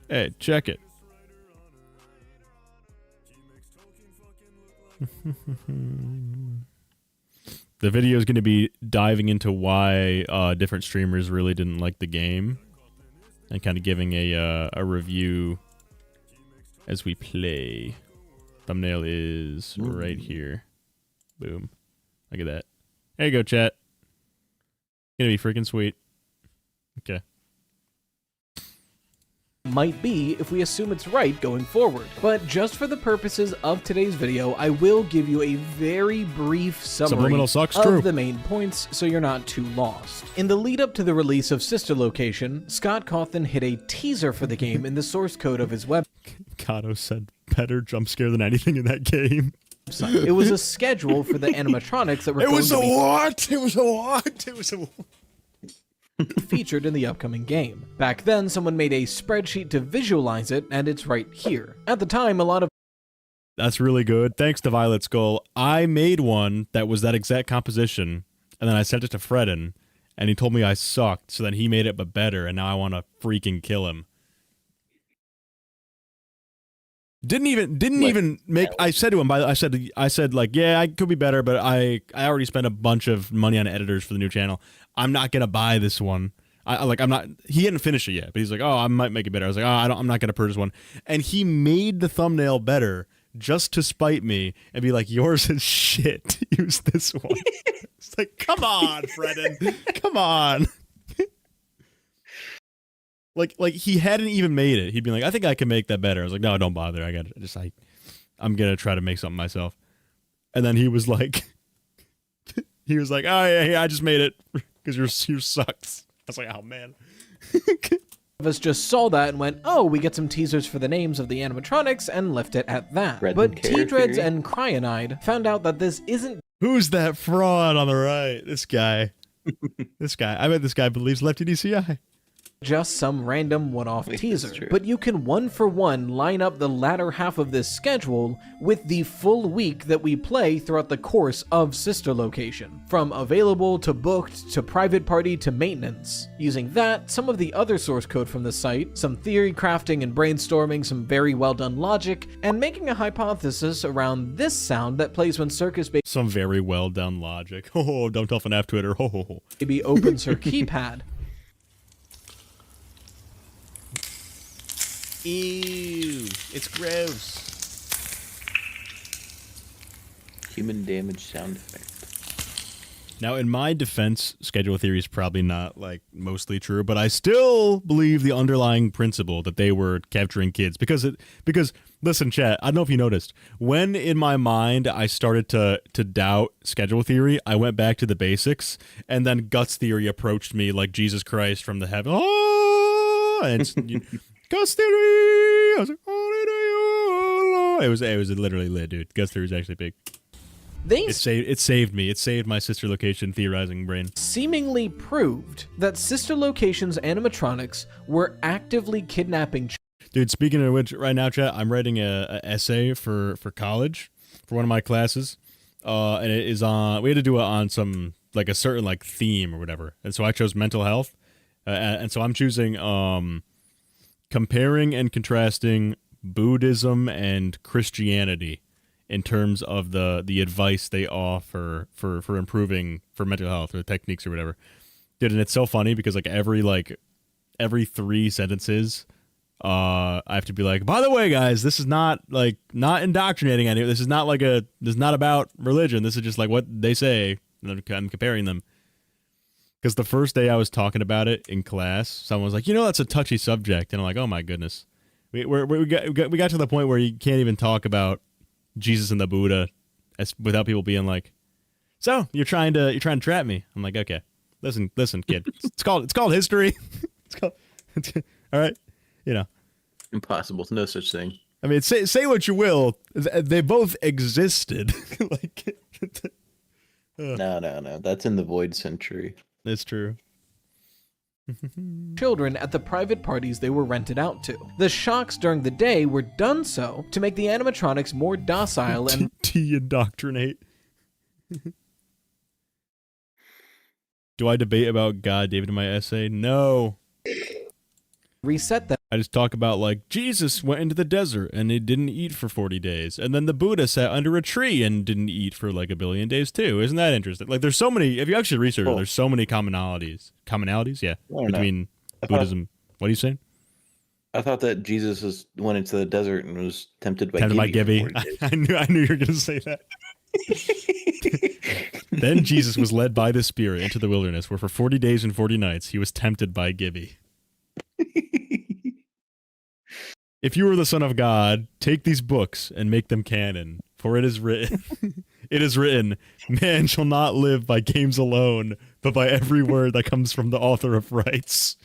Hey, check it. The video is going to be diving into why different streamers really didn't like the game, and kind of giving a review as we play. Thumbnail is right here. Boom. Look at that. There you go, chat. Gonna be freaking sweet. Okay. Might be if we assume it's right going forward. But just for the purposes of today's video, I will give you a very brief summary of the main points so you're not too lost. In the lead up to the release of Sister Location, Scott Cawthon hid a teaser for the game in the source code of his web. Kato said better jump scare than anything in that game. It was a schedule for the animatronics that were It was a what? It was a what? It was a what? featured in the upcoming game. Back then, someone made a spreadsheet to visualize it, and it's right here. At the time, a lot of... That's really good. Thanks to Violet Skull. I made one that was that exact composition, and then I sent it to Fredden, and he told me I sucked, so then he made it but better, and now I want to freaking kill him. Didn't even make. I said to him, I said like, yeah, I could be better, but I already spent a bunch of money on editors for the new channel. I'm not gonna buy this one. I'm not. He hadn't finished it yet, but he's like, oh, I might make it better. I was like, oh, I'm not gonna purchase one. And he made the thumbnail better just to spite me and be like, yours is shit. Use this one. It's like, come on, Fredden, come on. Like he hadn't even made it. He'd be like, I think I can make that better. I was like, no, don't bother. I'm gonna try to make something myself. And then he was like, oh yeah, I just made it because you sucks. I was like, oh man. Of us just saw that and went, oh, we get some teasers for the names of the animatronics and left it at that. But T-Dreads and Cryonide found out that this isn't. Who's that fraud on the right? This guy. This guy. I bet this guy believes Lefty DCI. Just some random one-off teaser, but you can one-for-one line up the latter half of this schedule with the full week that we play throughout the course of Sister Location, from available to booked to private party to maintenance. Using that, some of the other source code from the site, some theory crafting and brainstorming, some very well done logic, and making a hypothesis around this sound that plays when Circus Some very well done logic. Oh, don't tell FNAF Twitter. Baby opens her keypad. Ew, it's gross. Human damage sound effect. Now, in my defense, schedule theory is probably not, like, mostly true, but I still believe the underlying principle that they were capturing kids. Because, listen, chat, I don't know if you noticed, when in my mind I started to doubt schedule theory, I went back to the basics, and then Guts theory approached me like Jesus Christ from the heaven. Oh! And Gus theory! I was like, oh, it was literally lit, dude. Gus theory is actually big. It saved me. It saved my Sister Location theorizing brain. Seemingly proved that Sister Location's animatronics were actively kidnapping. Dude, speaking of which, right now, chat, I'm writing a essay for college for one of my classes, and it is on. We had to do it on some like a certain like theme or whatever, and so I chose mental health, and so I'm choosing comparing and contrasting Buddhism and Christianity in terms of the advice they offer for improving for mental health or techniques or whatever. Dude, and it's so funny because like every 3 sentences, I have to be like, by the way, guys, this is not indoctrinating anyone. This is not about religion. This is just like what they say. I'm comparing them. Because the first day I was talking about it in class, someone was like, that's a touchy subject. And I'm like, oh my goodness. We got to the point where you can't even talk about Jesus and the Buddha without people being like, so you're trying to trap me. I'm like, okay, listen, kid. It's called history. All right. Impossible. No such thing. I mean, say what you will. They both existed. No. That's in the void century. It's true. Children at the private parties they were rented out to. The shocks during the day were done so to make the animatronics more docile and de-indoctrinate. Do I debate about God, David, in my essay? No. Reset them. I just talk about like Jesus went into the desert and he didn't eat for 40 days. And then the Buddha sat under a tree and didn't eat for like 1 billion days too. Isn't that interesting? Like there's so many, if you actually research it, there's so many commonalities. Commonalities? Yeah. Between Buddhism. What are you saying? I thought that Jesus went into the desert and was tempted by Gibby. I knew you were going to say that. Then Jesus was led by the Spirit into the wilderness where for 40 days and 40 nights he was tempted by Gibby. If you were the Son of God, take these books and make them canon, for it is written, man shall not live by games alone, but by every word that comes from the author of rights.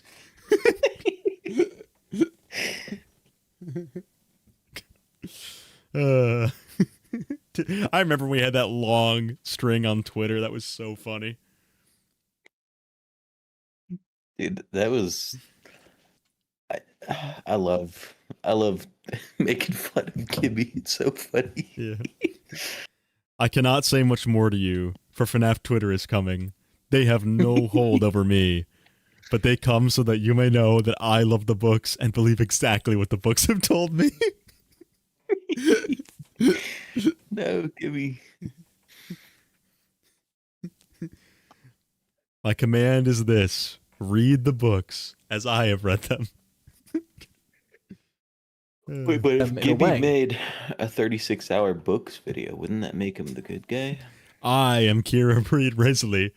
I remember we had that long string on Twitter. That was so funny. Dude, that was... I love making fun of Gibby. It's so funny. Yeah. I cannot say much more to you, for FNAF Twitter is coming. They have no hold over me, but they come so that you may know that I love the books and believe exactly what the books have told me. No, Gibby. My command is this: read the books as I have read them. Wait, but if Gibby made a 36-hour books video, wouldn't that make him the good guy? I am Kira Breed Risley.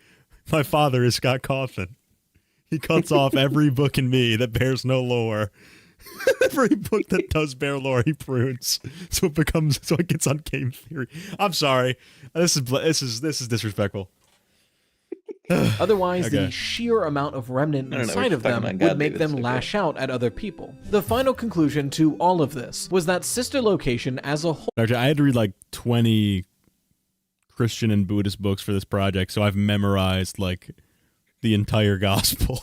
My father is Scott Coffin. He cuts off every book in me that bears no lore. Every book that does bear lore, he prunes, so it gets on game theory. I'm sorry, this is disrespectful. Otherwise, Okay. the sheer amount of remnant inside of them would make them lash out at other people. The final conclusion to all of this was that Sister Location as a whole... I had to read like 20 Christian and Buddhist books for this project, so I've memorized like the entire gospel.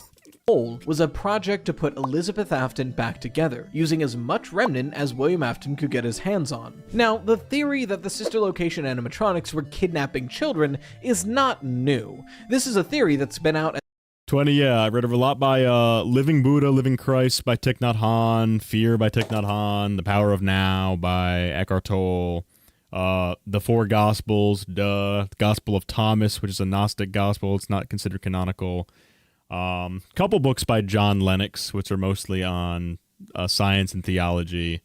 Was a project to put Elizabeth Afton back together, using as much remnant as William Afton could get his hands on. Now, the theory that the Sister Location animatronics were kidnapping children is not new. This is a theory that's been out... 20, yeah, I read a lot by Living Buddha, Living Christ by Thich Nhat Hanh, Fear by Thich Nhat Hanh, The Power of Now by Eckhart Tolle, The Four Gospels, the Gospel of Thomas, which is a Gnostic gospel, it's not considered canonical. Couple books by John Lennox, which are mostly on science and theology.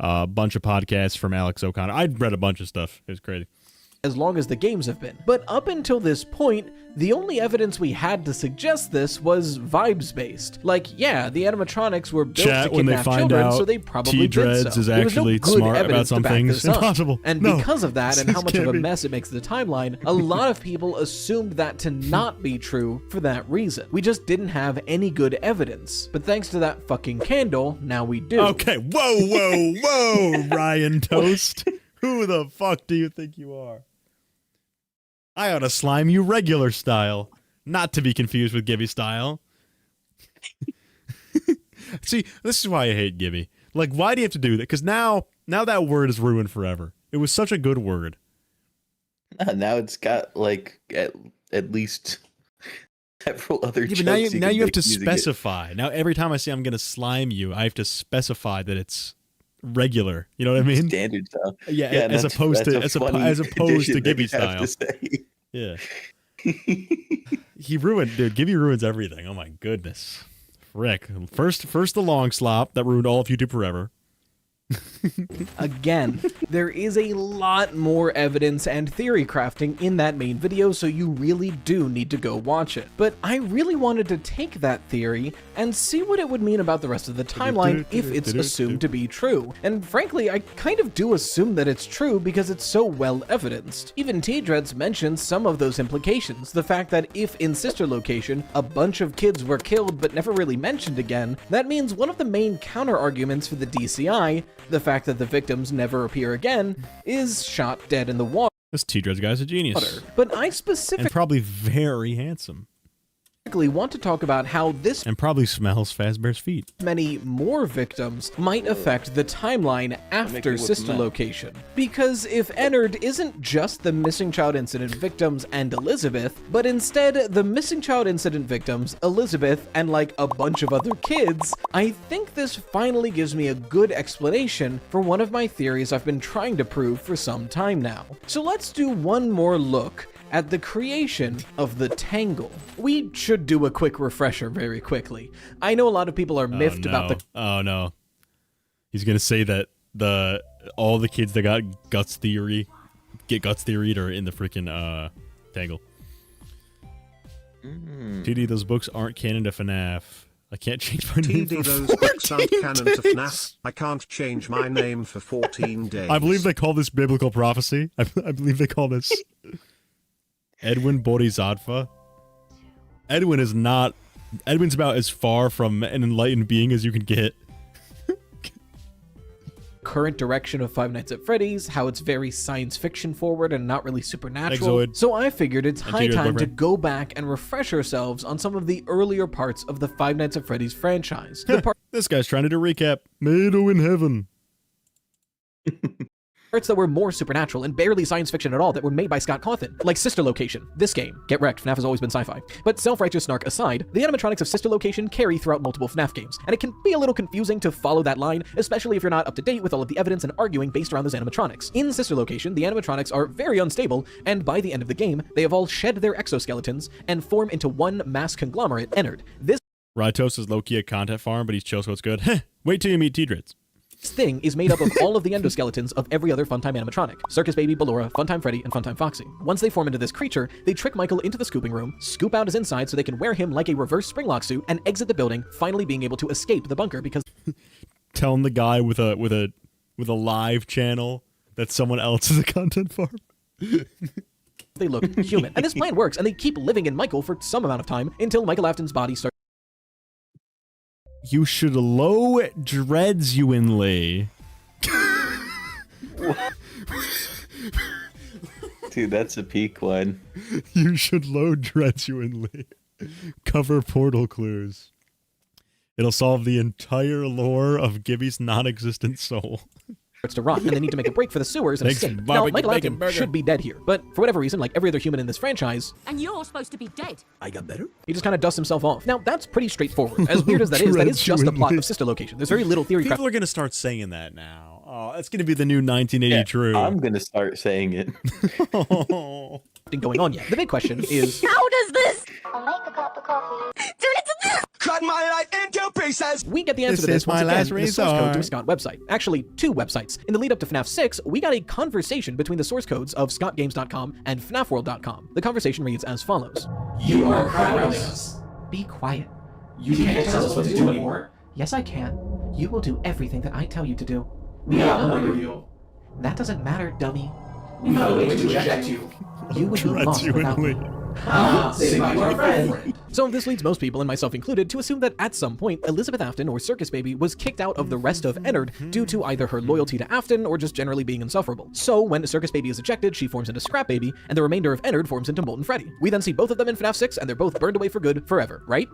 A bunch of podcasts from Alex O'Connor. I read a bunch of stuff. It was crazy. As long as the games have been. But up until this point, the only evidence we had to suggest this was vibes-based. Like, yeah, the animatronics were built to kidnap children, so they probably did so. Is There was no actually good smart about evidence some to back things. this up. Impossible. And No. because of that, and how This much of can't a be. mess it makes the timeline, a lot of people assumed that to not be true for that reason. We just didn't have any good evidence. But thanks to that fucking candle, now we do. Okay, whoa, Ryan Toast. Who the fuck do you think you are? I ought to slime you regular style, not to be confused with Gibby style. See, this is why I hate Gibby. Like, why do you have to do that? Because now that word is ruined forever. It was such a good word. Now it's got like at least several other. Yeah, but now you have to specify. Now every time I say I'm going to slime you, I have to specify that it's regular. You know what I mean? Standard style. Yeah, and as that's- opposed to that's a funny addition that Gibby you have style. to say. Yeah. He ruined, dude. Gibby ruins everything. Oh my goodness. Frick. First the long slop that ruined all of YouTube forever. Again, there is a lot more evidence and theory crafting in that main video, so you really do need to go watch it. But I really wanted to take that theory and see what it would mean about the rest of the timeline if it's assumed to be true. And frankly, I kind of do assume that it's true because it's so well evidenced. Even T-Dreads mentions some of those implications. The fact that if in Sister Location, a bunch of kids were killed but never really mentioned again, that means one of the main counter-arguments for the DCI, the fact that the victims never appear again, is shot dead in the water. This T-Dreads guy's a genius. But I specifically And probably very handsome. want to talk about how this And probably smells Fazbear's feet. many more victims might affect the timeline after Sister Location. Because if Ennard isn't just the missing child incident victims and Elizabeth, but instead the missing child incident victims, Elizabeth, and like a bunch of other kids, I think this finally gives me a good explanation for one of my theories I've been trying to prove for some time now. So let's do one more look at the creation of the Tangle. We should do a quick refresher very quickly. I know a lot of people are miffed about the... Oh no. He's gonna say that all the kids that got get guts theoried are in the freaking Tangle. TD, those books aren't canon to FNAF. I can't change my name TD, for those 14 books aren't canon to days. FNAF. I can't change my name for 14 days. I believe they call this biblical prophecy. I believe they call this Edwin Bodhisattva. Edwin's about as far from an enlightened being as you can get. current direction of Five Nights at Freddy's, how it's very science fiction forward and not really supernatural. Exoid. So I figured it's high Antigua time to boyfriend. go back and refresh ourselves on some of the earlier parts of the Five Nights at Freddy's franchise. The This guy's trying to do a recap. Mado in heaven. parts that were more supernatural and barely science fiction at all that were made by Scott Cawthon, like Sister Location, this game, get wrecked, FNAF has always been sci-fi. But self-righteous snark aside, the animatronics of Sister Location carry throughout multiple FNAF games, and it can be a little confusing to follow that line, especially if you're not up to date with all of the evidence and arguing based around those animatronics. In Sister Location, the animatronics are very unstable, and by the end of the game, they have all shed their exoskeletons and form into one mass conglomerate, Ennard. This Rytos is low-key a content farm, but he's chill, so it's good. Wait till you meet T-Drids. This thing is made up of all of the endoskeletons of every other Funtime animatronic. Circus Baby, Ballora, Funtime Freddy, and Funtime Foxy. Once they form into this creature, they trick Michael into the scooping room, scoop out his inside so they can wear him like a reverse Springlock suit, and exit the building, finally being able to escape the bunker because... Telling the guy with a live channel that someone else is a content farm. They look human. And this plan works, and they keep living in Michael for some amount of time until Michael Afton's body starts... You should low dreads you in Lee. Dude, that's a peak one. You should low dreads you in Lee. Cover portal clues. It'll solve the entire lore of Gibby's non-existent soul. Starts to rot, and they need to make a break for the sewers and escape. Now, Michael Afton should be dead here, but for whatever reason, like every other human in this franchise... And you're supposed to be dead. I got better? He just kind of dusts himself off. Now, that's pretty straightforward. As weird as that is just the plot of Sister Location. There's very little theory... People are going to start saying that now. Oh, that's going to be the new 1980 True. I'm going to start saying it. Going on yet. The big question is... How does this? I'll make a cup of coffee. Turn it to this! Cut my life into pieces! We get the answer to this once again in the source code to a Scott website. Actually, 2 websites. In the lead up to FNAF 6, we got a conversation between the source codes of scottgames.com and fnafworld.com. The conversation reads as follows. You are crowding us. Be quiet. You can't tell us what to do anymore. Yes, I can. You will do everything that I tell you to do. We outnumber you. That doesn't matter, dummy. We found a way to eject you. You would be lost without me. Say bye to our friend. So this leads most people, and myself included, to assume that at some point, Elizabeth Afton, or Circus Baby, was kicked out of the rest of Ennard due to either her loyalty to Afton or just generally being insufferable. So when Circus Baby is ejected, she forms into Scrap Baby, and the remainder of Ennard forms into Molten Freddy. We then see both of them in FNAF 6, and they're both burned away for good forever, right?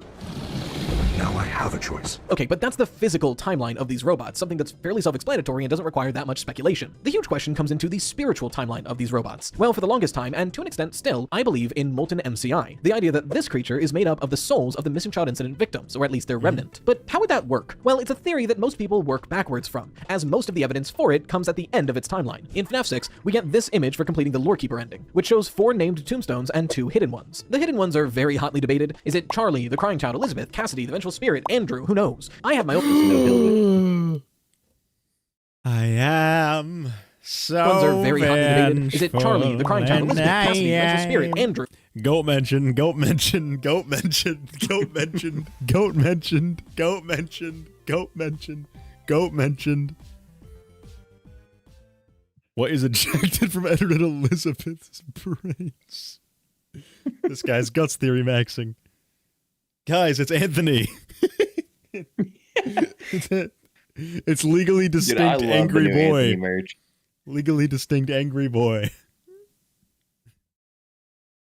Now I have a choice. Okay, but that's the physical timeline of these robots, something that's fairly self-explanatory and doesn't require that much speculation. The huge question comes into the spiritual timeline of these robots. Well, for the longest time, and to an extent still, I believe in Molten MCI, the idea that this creature is made up of the souls of the Missing Child Incident victims, or at least their remnant. But how would that work? Well, it's a theory that most people work backwards from, as most of the evidence for it comes at the end of its timeline. In FNAF 6, we get this image for completing the Lorekeeper ending, which shows 4 named tombstones and 2 hidden ones. The hidden ones are very hotly debated. Is it Charlie, the Crying Child, Elizabeth, Cassidy, the Vengeful Spirit, Andrew? Who knows? I have my own... I am so ones are very hotly debated. Is it Charlie, the Crying Child, Elizabeth, Cassidy, the Vengeful Spirit, Andrew? Goat mentioned, goat mentioned, goat mentioned, goat mentioned, goat mentioned, goat mentioned, goat mentioned, goat mentioned. What is ejected from Edwin and Elizabeth's brains? This guy's guts theory maxing. Guys, it's Anthony. It's legally distinct angry boy. Legally distinct angry boy.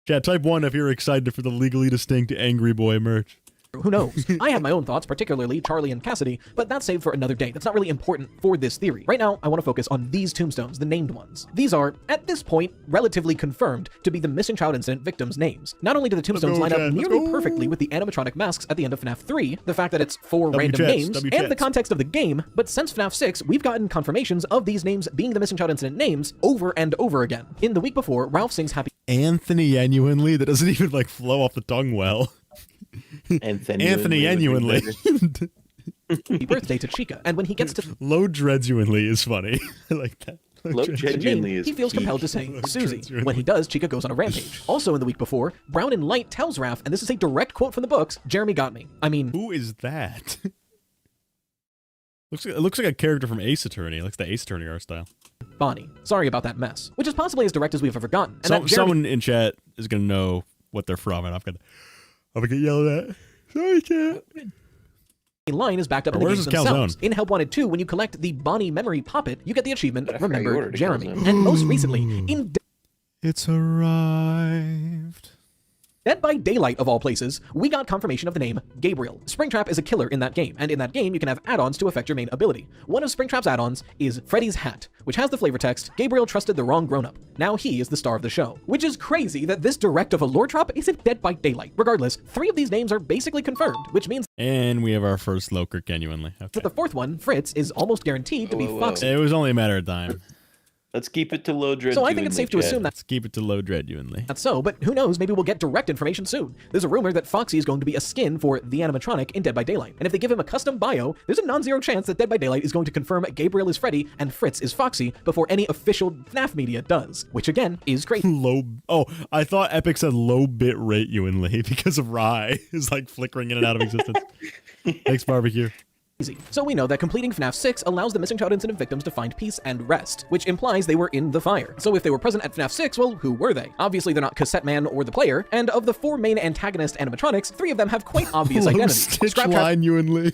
Chat, type 1 if you're excited for the legally distinct angry boy merch. Who knows? I have my own thoughts, particularly Charlie and Cassidy, but that's saved for another day. That's not really important for this theory. Right now, I want to focus on these tombstones, the named ones. These are, at this point, relatively confirmed to be the Missing Child Incident victims' names. Not only do the tombstones line up nearly perfectly with the animatronic masks at the end of FNAF 3, the fact that it's 4 random names, and the context of the game, but since FNAF 6, we've gotten confirmations of these names being the Missing Child Incident names over and over again. In the week before, Ralph sings Happy Anthony genuinely, that doesn't even like flow off the tongue well. Anthony genuinely. Happy birthday to Chica, and when he gets to Low dreaduinely is funny. I like that. Low genuinely is he feels compelled to say Susie. When he does, Chica goes on a rampage. Also in the week before, Brown and Light tells Raph, and this is a direct quote from the books, Jeremy got me. I mean, who is that? It looks like a character from Ace Attorney. It looks the Ace Attorney art style. Bonnie, sorry about that mess. Which is possibly as direct as we've ever gotten. And someone in chat is gonna know what they're from, and I'm gonna get yelled at. Sorry, chat. Line is backed up in the games themselves. In Help Wanted 2, when you collect the Bonnie memory poppet, you get the achievement Remember Jeremy. And most recently, in It's arrived. Dead by Daylight, of all places, we got confirmation of the name Gabriel. Springtrap is a killer in that game, and in that game you can have add-ons to affect your main ability. One of Springtrap's add-ons is Freddy's Hat, which has the flavor text, Gabriel trusted the wrong grown-up. Now he is the star of the show. Which is crazy that this direct of a lore drop isn't Dead by Daylight. Regardless, 3 of these names are basically confirmed, which means... And we have our first Loker genuinely. Okay. But the 4th one, Fritz, is almost guaranteed to be Foxy. It was only a matter of time. Let's keep it to low dread. So I think it's safe to assume Let's keep it to low dread, Ewanly. that's so, but who knows, maybe we'll get direct information soon. There's a rumor that Foxy is going to be a skin for the animatronic in Dead by Daylight, and if they give him a custom bio, there's a non-zero chance that Dead by Daylight is going to confirm Gabriel is Freddy and Fritz is Foxy before any official FNAF media does, which again is crazy. Oh, I thought Epic said low bit rate, Ewanly, because of Rye is like flickering in and out of existence. Thanks, Barbecue. So we know that completing FNAF 6 allows the missing child incident victims to find peace and rest, which implies they were in the fire. So if they were present at FNAF 6, well, who were they? Obviously they're not Cassette Man or the player, and of the 4 main antagonist animatronics, 3 of them have quite obvious identities. Stitch line, Ewanly.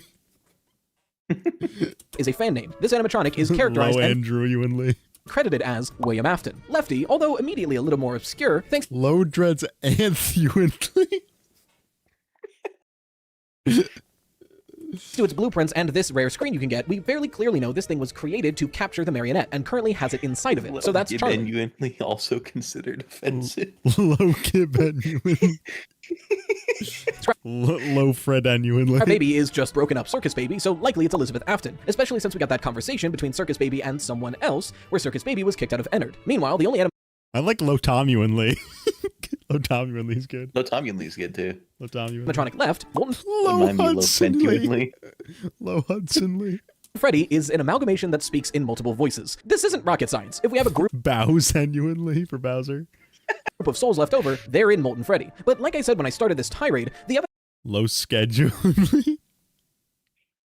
Is a fan name. This animatronic is characterized Low Andrew Ewanly. credited as William Afton. Lefty, although immediately a little more obscure, thanks Low Dreads and Ewanly. to its blueprints and this rare screen you can get, we fairly clearly know this thing was created to capture the marionette and currently has it inside of it. So that's charming. Genuinely also considered offensive. Low Kib and Ewanly. Low Fred and Ewanly. Our baby is just broken up Circus Baby, so likely it's Elizabeth Afton, especially since we got that conversation between Circus Baby and someone else, where Circus Baby was kicked out of Ennard. Meanwhile, the only I like Low Tom Ewanly. Low Tom Ewanly's good. Low Tom Ewanly's good too. Low Tom Ewanly. animatronic left, Molten Low Hudson Lee. Low Hudson Lee. Freddy is an amalgamation that speaks in multiple voices. This isn't rocket science. If we have a group Bowser and Ewanly for Bowser. of souls left over, they're in Molten Freddy. But like I said when I started this tirade, the Low Schedule.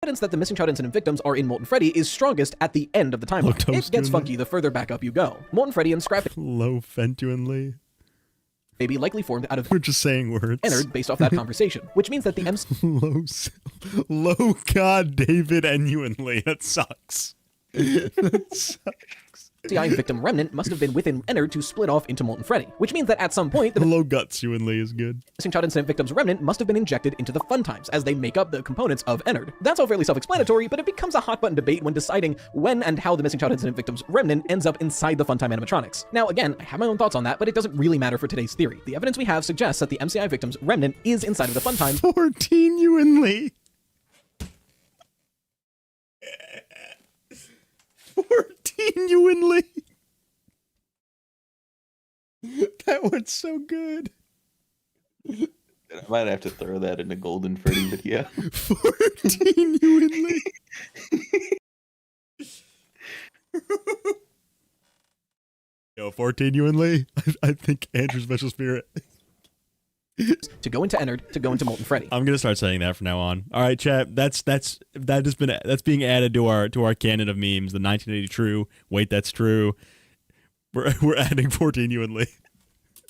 evidence that the missing child incident victims are in Molten Freddy is strongest at the end of the timeline. It gets funky the further back up you go. Molten Freddy and Scrap Low Fentuanly. Baby likely formed out of We're just saying words. Ennard based off that conversation, which means that the Low God David and Ewanly. That sucks. That sucks. MCI victim remnant must have been within Ennard to split off into Molten Freddy, which means that at some point the Low Guts Ewanly is good. missing child incident victims remnant must have been injected into the fun times as they make up the components of Ennard. That's all fairly self-explanatory, but it becomes a hot button debate when deciding when and how the missing child incident victims remnant ends up inside the funtime animatronics. Now again, I have my own thoughts on that, but it doesn't really matter for today's theory. The evidence we have suggests that the MCI victims remnant is inside of the funtime. 14 Ewanly. 14 Ewanly. That one's so good. I might have to throw that in a Golden Freddy video. 14 Ewanly. Yo, 14 Ewanly. I think Andrew's special spirit. To go into Ennard, to go into Molten Freddy. I'm gonna start saying that from now on. All right, chat. That's being added to our canon of memes. The 1980 true. Wait, that's true. We're adding 14 Ewanly.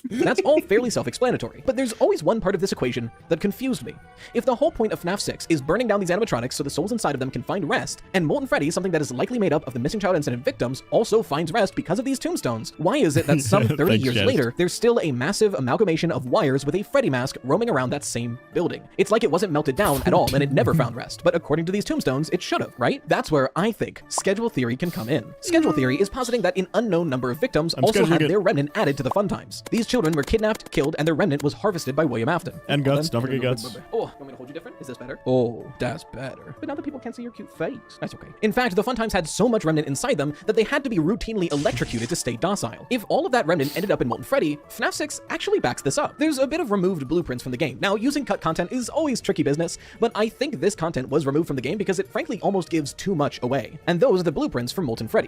That's all fairly self-explanatory, but there's always one part of this equation that confused me. If the whole point of FNAF 6 is burning down these animatronics so the souls inside of them can find rest, and Molten Freddy, something that is likely made up of the missing child incident victims, also finds rest because of these tombstones, why is it that some 30 years later, there's still a massive amalgamation of wires with a Freddy mask roaming around that same building? It's like it wasn't melted down at all and it never found rest, but according to these tombstones, it should have, right? That's where I think schedule theory can come in. Schedule theory is positing that an unknown number of victims also had their remnant added to the fun times. These children were kidnapped, killed, and their remnant was harvested by William Afton. And Guts, don't forget Guts. Oh, you want me to hold you different? Is this better? Oh, that's better. But now that people can't see your cute face. That's okay. In fact, the fun times had so much remnant inside them that they had to be routinely electrocuted to stay docile. If all of that remnant ended up in Molten Freddy, FNAF 6 actually backs this up. There's a bit of removed blueprints from the game. Now, using cut content is always tricky business, but I think this content was removed from the game because it frankly almost gives too much away. And those are the blueprints from Molten Freddy.